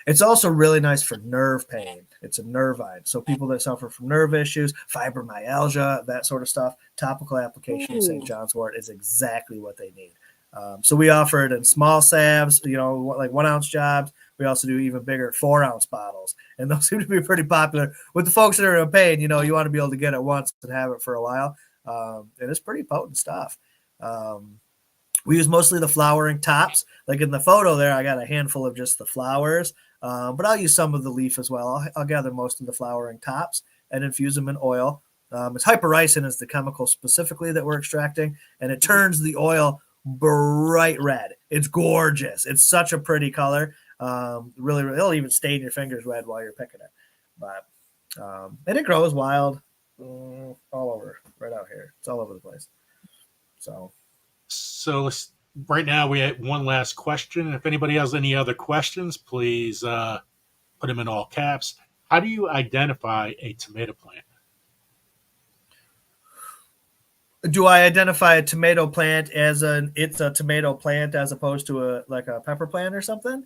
It's also really nice for nerve pain. It's a nervine. So people that suffer from nerve issues, fibromyalgia, that sort of stuff, topical application of St. John's wort is exactly what they need. So we offer it in small salves, you know, like 1 ounce jobs. We also do even bigger 4 ounce bottles. And those seem to be pretty popular with the folks that are in pain. You know, you want to be able to get it once and have it for a while. And it's pretty potent stuff. We use mostly the flowering tops. Like in the photo there, I got a handful of just the flowers. But I'll use some of the leaf as well. I'll gather most of the flowering tops and infuse them in oil. It's hypericin is the chemical specifically that we're extracting, and it turns the oil bright red. It's gorgeous. It's such a pretty color. Really, it'll even stain your fingers red while you're picking it. But and it grows wild all over, right out here. It's all over the place. So right now we have one last question. If anybody has any other questions, please put them in all caps. How do you identify a tomato plant? Do I identify a tomato plant as it's a tomato plant as opposed to a pepper plant or something?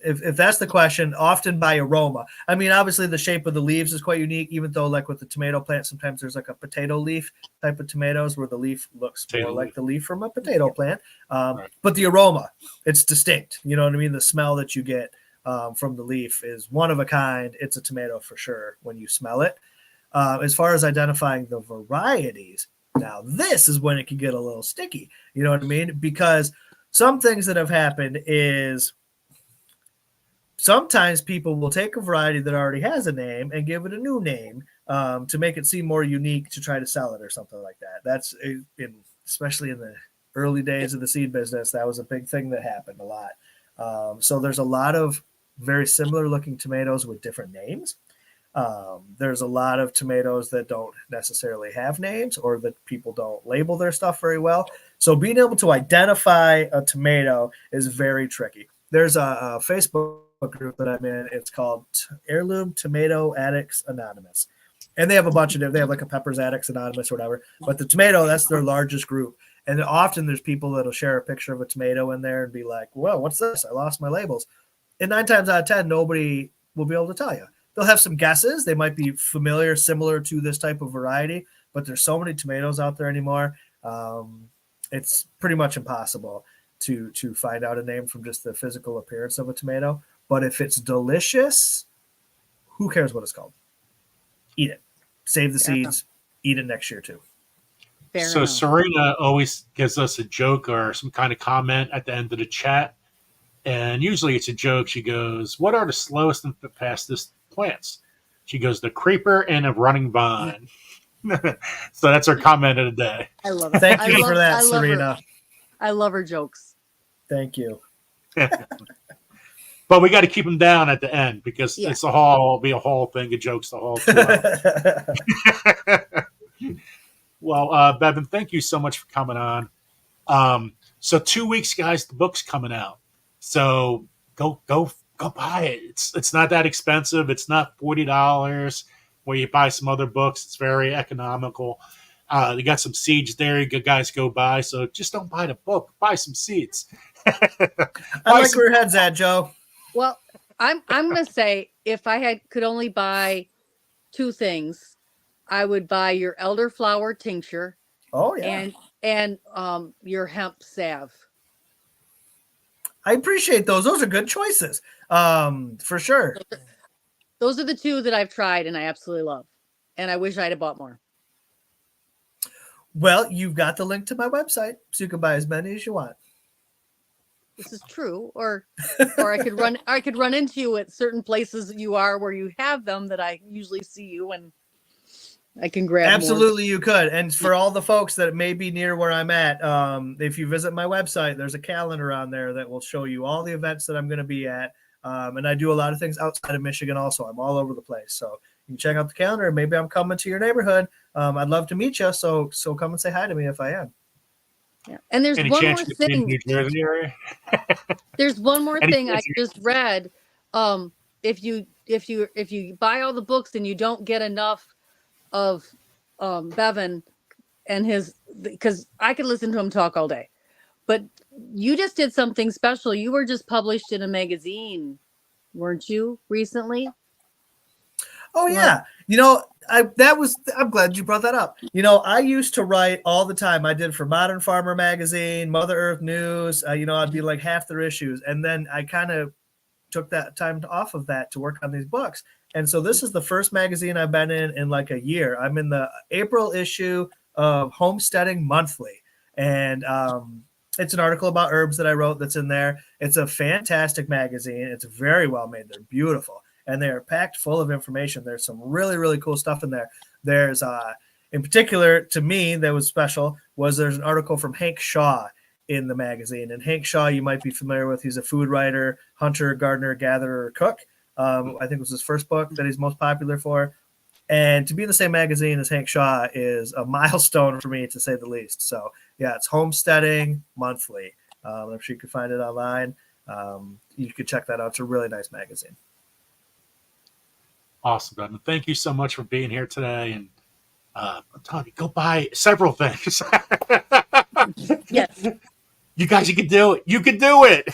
If that's the question, often by aroma. I mean, obviously the shape of the leaves is quite unique, even though like with the tomato plant, sometimes there's like a potato leaf type of tomatoes where the leaf looks more like the leaf from a potato plant. But the aroma, it's distinct. You know what I mean? The smell that you get from the leaf is one of a kind. It's a tomato for sure when you smell it. As far as identifying the varieties, now this is when it can get a little sticky. You know what I mean? Because some things that have happened is sometimes people will take a variety that already has a name and give it a new name to make it seem more unique to try to sell it or something like that. That's especially in the early days of the seed business, that was a big thing that happened a lot. So there's a lot of very similar looking tomatoes with different names. There's a lot of tomatoes that don't necessarily have names or that people don't label their stuff very well. So being able to identify a tomato is very tricky. There's a Facebook group that I'm in. It's called Heirloom Tomato Addicts Anonymous. And they have a bunch of them. They have like a Peppers Addicts Anonymous or whatever. But the tomato, that's their largest group. And often there's people that'll share a picture of a tomato in there and be like, well, what's this? I lost my labels. And 9 times out of 10, nobody will be able to tell you. They'll have some guesses. They might be familiar, similar to this type of variety, but there's so many tomatoes out there anymore. It's pretty much impossible to find out a name from just the physical appearance of a tomato. But if it's delicious, who cares what it's called? Eat it. Save the seeds. Eat it next year too. So Serena always gives us a joke or some kind of comment at the end of the chat. And usually it's a joke. She goes, what are the slowest and fastest plants? She goes, the creeper and a running vine. So that's her comment of the day. I love it. Thank you for that, Serena. I love her jokes. Thank you. But we got to keep them down at the end because it's it'll be a whole thing of jokes the whole time. Well, Bevin, thank you so much for coming on. So 2 weeks, guys, the book's coming out. So go buy it. It's not that expensive. It's not $40 where you buy some other books. It's very economical. They got some seeds there. You guys go buy. So just don't buy the book. Buy some seeds. I like where your head's at, Joe. Well, I'm gonna say if I could only buy 2 things, I would buy your elderflower tincture. Oh yeah. And your hemp salve. I appreciate those. Those are good choices. For sure. Those are the 2 that I've tried and I absolutely love. And I wish I'd have bought more. Well, you've got the link to my website, so you can buy as many as you want. This is true. Or I could run into you at certain places you are where you have them that I usually see you, and I can grab Absolutely, you could. And for all the folks that may be near where I'm at, if you visit my website, there's a calendar on there that will show you all the events that I'm going to be at. And I do a lot of things outside of Michigan also. I'm all over the place. So you can check out the calendar. Maybe I'm coming to your neighborhood. I'd love to meet you. So come and say hi to me if I am. Yeah. And there's Any one chance more you could be in thing. New Jersey area? There's one more Any thing I chance you- just read. If you buy all the books and you don't get enough of Bevin and his, because I could listen to him talk all day, but you just did something special. You were just published in a magazine, weren't you, recently? Oh yeah. You know, I'm glad you brought that up. You know, I used to write all the time. I did for Modern Farmer magazine, Mother Earth News. You know, I'd be like half their issues. And then I kind of took that time off of that to work on these books. And so this is the first magazine I've been in like a year. I'm in the April issue of Homesteading Monthly. And it's an article about herbs that I wrote that's in there. It's a fantastic magazine. It's very well made. They're beautiful. And they are packed full of information. There's some really, really cool stuff in there. There's, in particular, to me, that was special, was there's an article from Hank Shaw in the magazine. And Hank Shaw, you might be familiar with. He's a food writer, hunter, gardener, gatherer, cook. I think it was his first book that he's most popular for. And to be in the same magazine as Hank Shaw is a milestone for me, to say the least. So, yeah, it's Homesteading Monthly. I'm sure you can find it online. You could check that out. It's a really nice magazine. Awesome, Bevin. Thank you so much for being here today. And I'm telling you, go buy several things. Yes. You guys, you can do it. You can do it.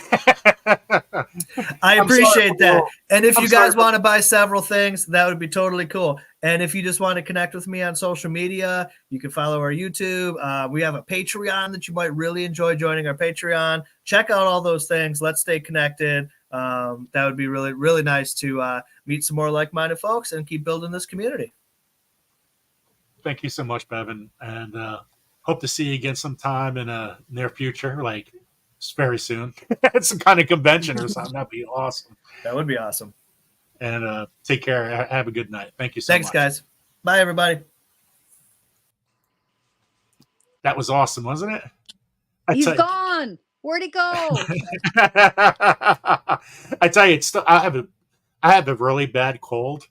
I appreciate that. And if I'm you guys sorry. want to buy several things, that would be totally cool. And if you just want to connect with me on social media, you can follow our YouTube. We have a Patreon that you might really enjoy joining our Patreon. Check out all those things. Let's stay connected. That would be really, really nice to meet some more like-minded folks and keep building this community. Thank you so much, Bevin. And hope to see you again sometime in a near future, like very soon. At some kind of convention or something. That'd be awesome. That would be awesome. And take care. Have a good night. Thank you so much. Thanks, guys. Bye, everybody. That was awesome, wasn't it? He's gone. Where'd he go? I tell you, I have a really bad cold,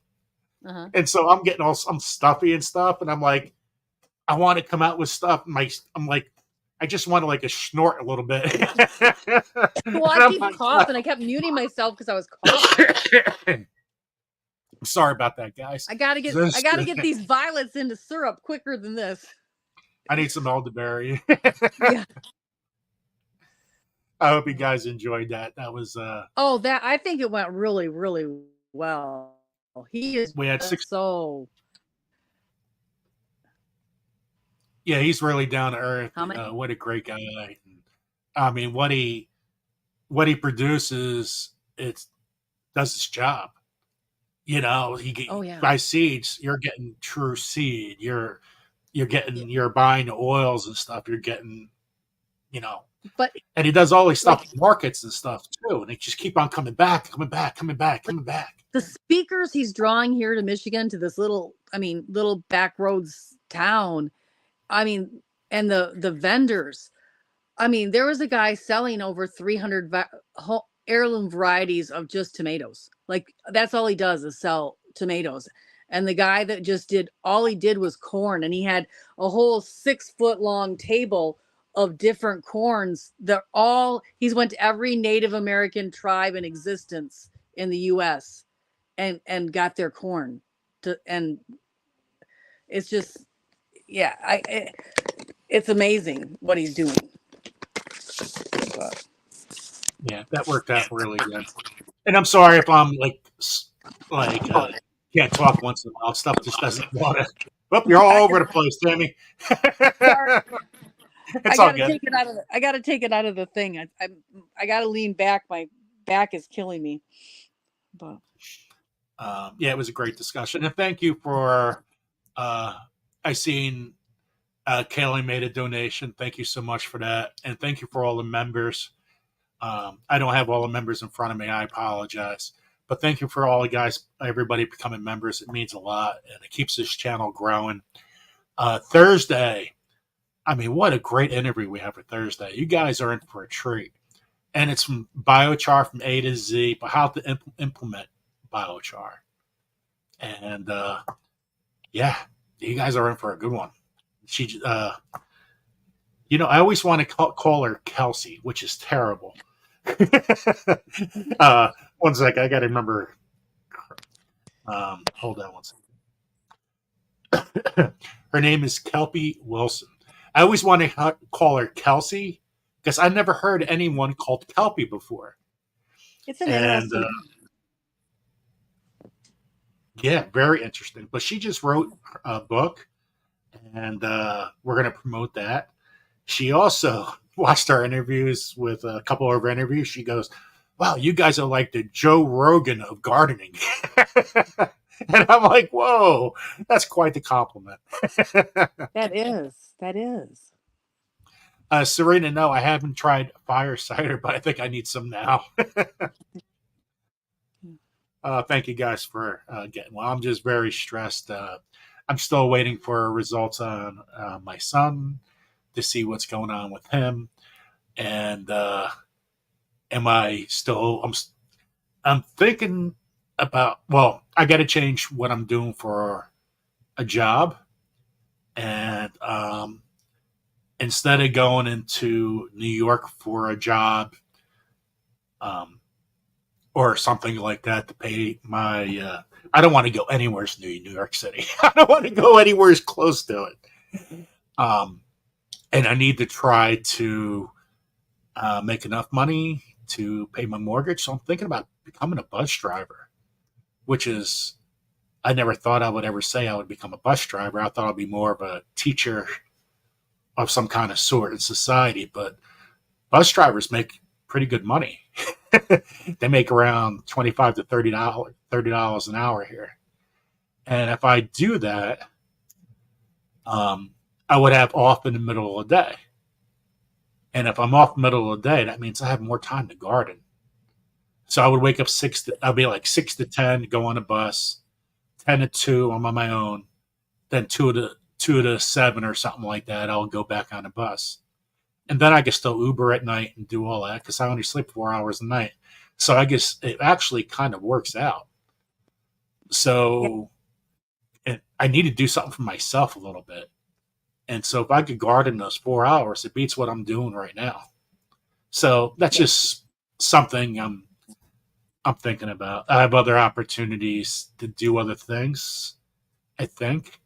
Uh-huh. and so I'm stuffy and stuff, and I'm like, I want to come out with stuff. I'm like, I just want to like a snort a little bit. Well, I keep coughing. I kept muting myself because I was coughing. I'm sorry about that, guys. I gotta get these violets into syrup quicker than this. I need some elderberry. Yeah. I hope you guys enjoyed that. That was Oh, that I think it went really, really well. He is we had Yeah, he's really down to earth. What a great guy! I mean, what he produces, it does its job. You know, by seeds, you're getting true seed. You're buying the oils and stuff. You're getting, and he does all these stuff, markets and stuff too, and they just keep on coming back. The speakers he's drawing here to Michigan, to this little back roads town. And the vendors. There was a guy selling over 300 heirloom varieties of just tomatoes. Like, that's all he does is sell tomatoes. And the guy that all he did was corn, and he had a whole 6-foot long table of different corns. He's went to every Native American tribe in existence in the US and got their corn and it's just, yeah, it's amazing what he's doing. But. Yeah, that worked out really good. And I'm sorry if I'm can't talk once in a while. Stuff just doesn't want to. Well, you're all over the place, Tammy. It's all good. I gotta take it out of the thing. I gotta lean back. My back is killing me. But yeah, it was a great discussion, and thank you for. I seen Kaylee made a donation. Thank you so much for that, and thank you for all the members. I don't have all the members in front of me. I apologize. But thank you for all the guys, everybody becoming members. It means a lot, and it keeps this channel growing. Thursday, I mean, what a great interview we have for Thursday. You guys are in for a treat. And it's from biochar from A to Z, but how to implement biochar. And, yeah, you guys are in for a good one. She, I always want to call her Kelsey, which is terrible. One sec, I got to remember. Hold on one second. Her name is Kelpie Wilson. I always want to call her Kelsey because I never heard anyone called Kelpie before. It's an interesting. Yeah, very interesting. But she just wrote a book, and we're going to promote that. She also watched our interviews with a couple of our interviews. She goes, wow, you guys are like the Joe Rogan of gardening. And I'm like, whoa, that's quite the compliment. That is. Serena, no, I haven't tried fire cider, but I think I need some now. Thank you guys for getting well. I'm just very stressed. I'm still waiting for results on my son to see what's going on with him. And I'm thinking about, well, I got to change what I'm doing for a job. And instead of going into New York for a job or something like that to pay my, I don't want to go anywhere near New York City. I don't want to go anywhere close to it. And I need to try to make enough money to pay my mortgage. So I'm thinking about becoming a bus driver, which is, I never thought I would ever say I would become a bus driver. I thought I'd be more of a teacher of some kind of sort in society, but bus drivers make pretty good money. They make around $25 to $30 an hour here. And if I do that, I would have off in the middle of the day. And if I'm off in the middle of the day, that means I have more time to garden. So I would wake up I'll be like 6 to 10, go on a bus, 10 to 2, I'm on my own. Then 2 to 7 or something like that, I'll go back on a bus. And then I can still Uber at night and do all that because I only sleep 4 hours a night. So I guess it actually kind of works out. So I need to do something for myself a little bit. And so if I could garden those 4 hours, it beats what I'm doing right now. So that's just something I'm thinking about. I have other opportunities to do other things, I think.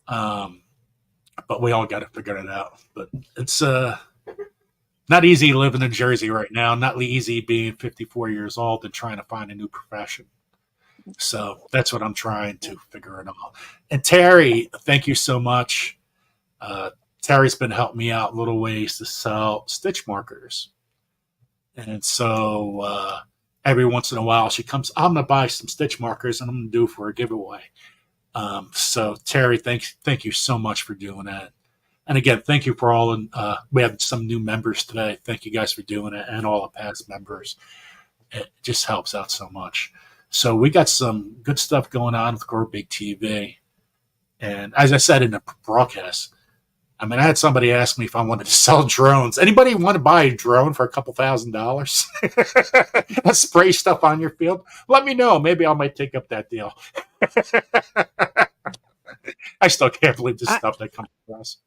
But we all got to figure it out. But it's not easy living in Jersey right now. Not easy being 54 years old and trying to find a new profession. So that's what I'm trying to figure it out. And Terry, thank you so much. Terry's been helping me out little ways to sell stitch markers. And so every once in a while she comes, I'm going to buy some stitch markers and I'm going to do for a giveaway. So Terry, thank you so much for doing that. And again, thank you for all. We have some new members today. Thank you guys for doing it and all the past members. It just helps out so much. So we got some good stuff going on with Grow Big TV. And as I said in the broadcast, I mean, I had somebody ask me if I wanted to sell drones. Anybody want to buy a drone for a couple $1,000? Spray stuff on your field? Let me know. Maybe I might take up that deal. I still can't believe the stuff that comes across.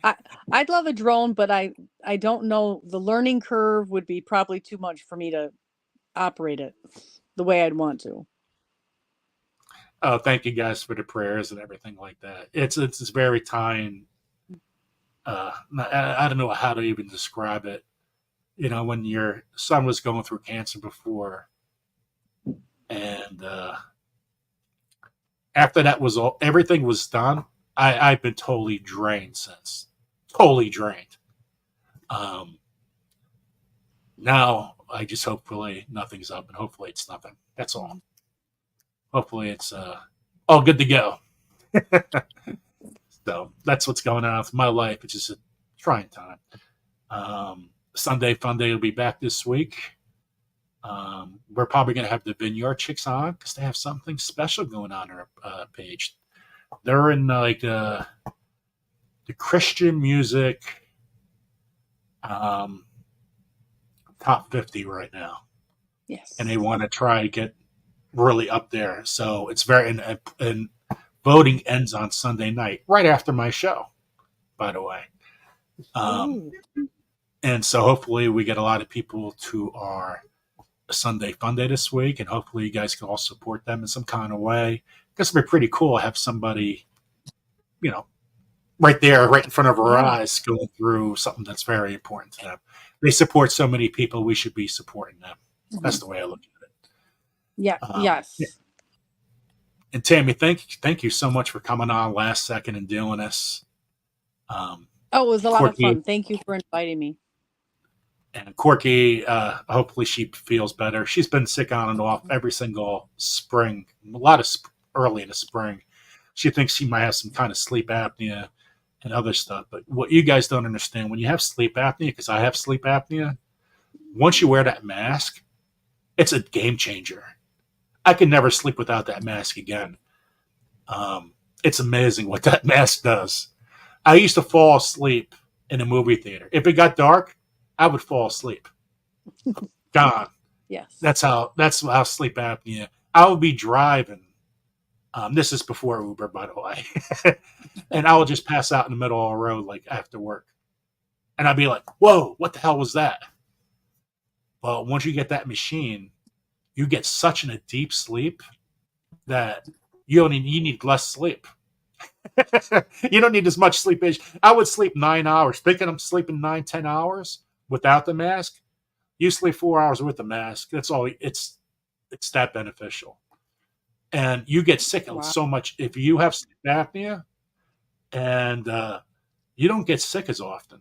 I'd love a drone, but I don't know. The learning curve would be probably too much for me to operate it the way I'd want to. Oh, thank you guys for the prayers and everything like that. It's very time. I don't know how to even describe it. You know, when your son was going through cancer before, and after that was all, everything was done. I've been totally drained since. Totally drained. Now I just hopefully nothing's up, and hopefully it's nothing. That's all. Hopefully it's all good to go. So that's what's going on with my life. It's just a trying time. Sunday Fun Day will be back this week. We're probably going to have the Vineyard Chicks on because they have something special going on their page. They're in like the Christian music top 50 right now. Yes. And they want to try to get really up there. So it's very, and voting ends on Sunday night, right after my show, by the way. And so hopefully we get a lot of people to our Sunday Fun Day this week, and hopefully you guys can all support them in some kind of way. This would be pretty cool to have somebody, you know, right there, right in front of our eyes, going through something that's very important to them. They support so many people, we should be supporting them. That's the way I look at it. Yeah. Yes. And Tammy, thank you so much for coming on last second and doing this. Oh, it was a lot of fun. Thank you for inviting me. And Corky, hopefully she feels better. She's been sick on and off every single spring, a lot of early in the spring. She thinks she might have some kind of sleep apnea and other stuff. But what you guys don't understand, when you have sleep apnea, because I have sleep apnea, once you wear that mask, it's a game changer. I could never sleep without that mask again. It's amazing what that mask does. I used to fall asleep in a movie theater. If it got dark, I would fall asleep. Gone. Yes. That's how sleep apnea. I would be driving. This is before Uber, by the way. And I would just pass out in the middle of the road, like after work. And I'd be like, whoa, what the hell was that? Well, once you get that machine, you get such in a deep sleep that you need less sleep. You don't need as much sleep. I would sleep 9 hours, thinking I'm sleeping 9-10 hours without the mask. You sleep 4 hours with the mask. That's all. It's that beneficial. And you get sick so much if you have sleep apnea, and you don't get sick as often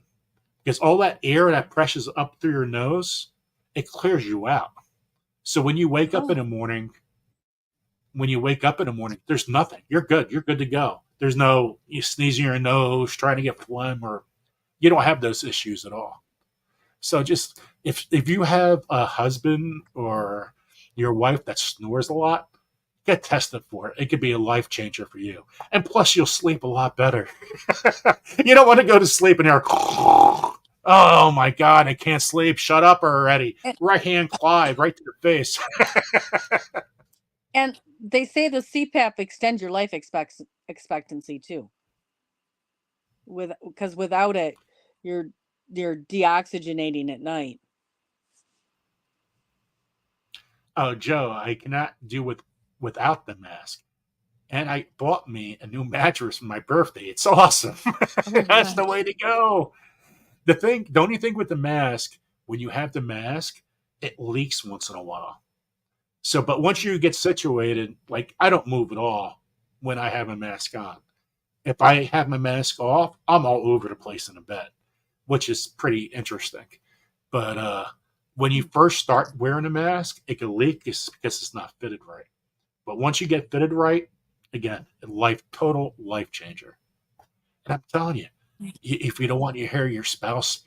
because all that air that pressure's up through your nose, it clears you out. So when you wake up in the morning, there's nothing. You're good. You're good to go. There's no you sneezing your nose, trying to get phlegm, or you don't have those issues at all. So just if you have a husband or your wife that snores a lot, get tested for it. It could be a life changer for you. And plus you'll sleep a lot better. You don't want to go to sleep and you're oh my God, I can't sleep. Shut up already. Right hand Clive right to the face. And they say the CPAP extends your life expectancy too. Because without it, you're deoxygenating at night. Oh, Joe, I cannot do without the mask. And I bought me a new mattress for my birthday. It's awesome. That's the way to go. The only thing with the mask, when you have the mask, it leaks once in a while. So, but once you get situated, like I don't move at all when I have a mask on. If I have my mask off, I'm all over the place in the bed, which is pretty interesting. But when you first start wearing a mask, it can leak because it's not fitted right. But once you get fitted right, again, total life changer. And I'm telling you, if you don't want to hear your spouse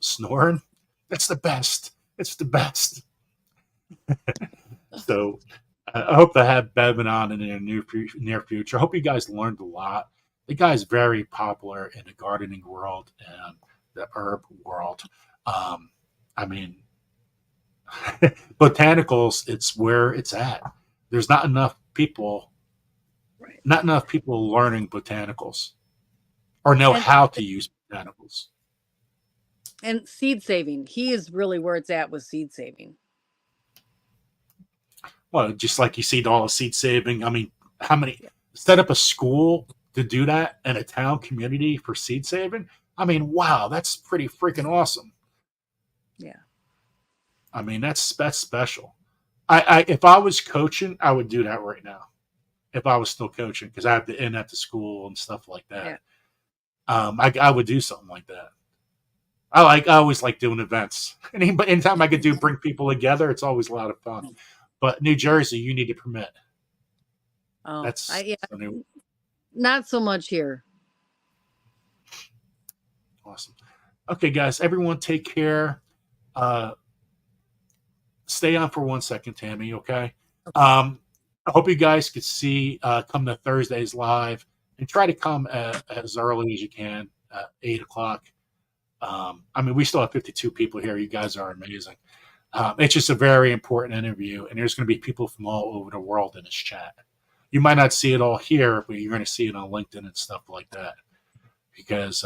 snoring, that's the best. It's the best. So I hope to have Bevin on in the near future. I hope you guys learned a lot. The guy's very popular in the gardening world and the herb world. I mean, botanicals, it's where it's at. There's not enough people learning botanicals or know how to use animals. And seed saving. He is really where it's at with seed saving. Well, just like you see all the seed saving. I mean, how many set up a school to do that in a town community for seed saving? I mean, wow, that's pretty freaking awesome. Yeah. I mean, that's special. I if I was coaching, I would do that right now. If I was still coaching, because I have to end at the school and stuff like that. Yeah. I would do something like that. I always like doing events. Anytime I could bring people together, it's always a lot of fun. But New Jersey, you need a permit. Oh, That's not so much here. Awesome. Okay, guys, everyone take care. Stay on for 1 second, Tammy, okay? I hope you guys could see come to Thursdays live and try to come as early as you can, 8 o'clock. I mean, we still have 52 people here. You guys are amazing. It's just a very important interview, and there's going to be people from all over the world in this chat. You might not see it all here, but you're going to see it on LinkedIn and stuff like that, because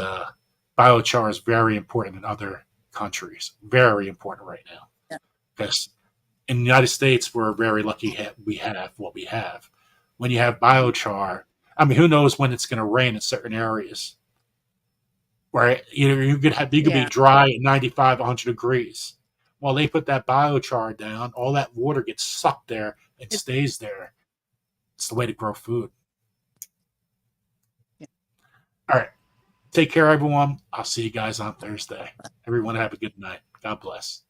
biochar is very important in other countries. Very important right now. Because in the United States, we're very lucky we have what we have. When you have biochar, I mean, who knows when it's going to rain in certain areas? Right? You could be dry at 95, 100 degrees. While they put that biochar down, all that water gets sucked there and stays there. It's the way to grow food. All right. Take care, everyone. I'll see you guys on Thursday. Everyone have a good night. God bless.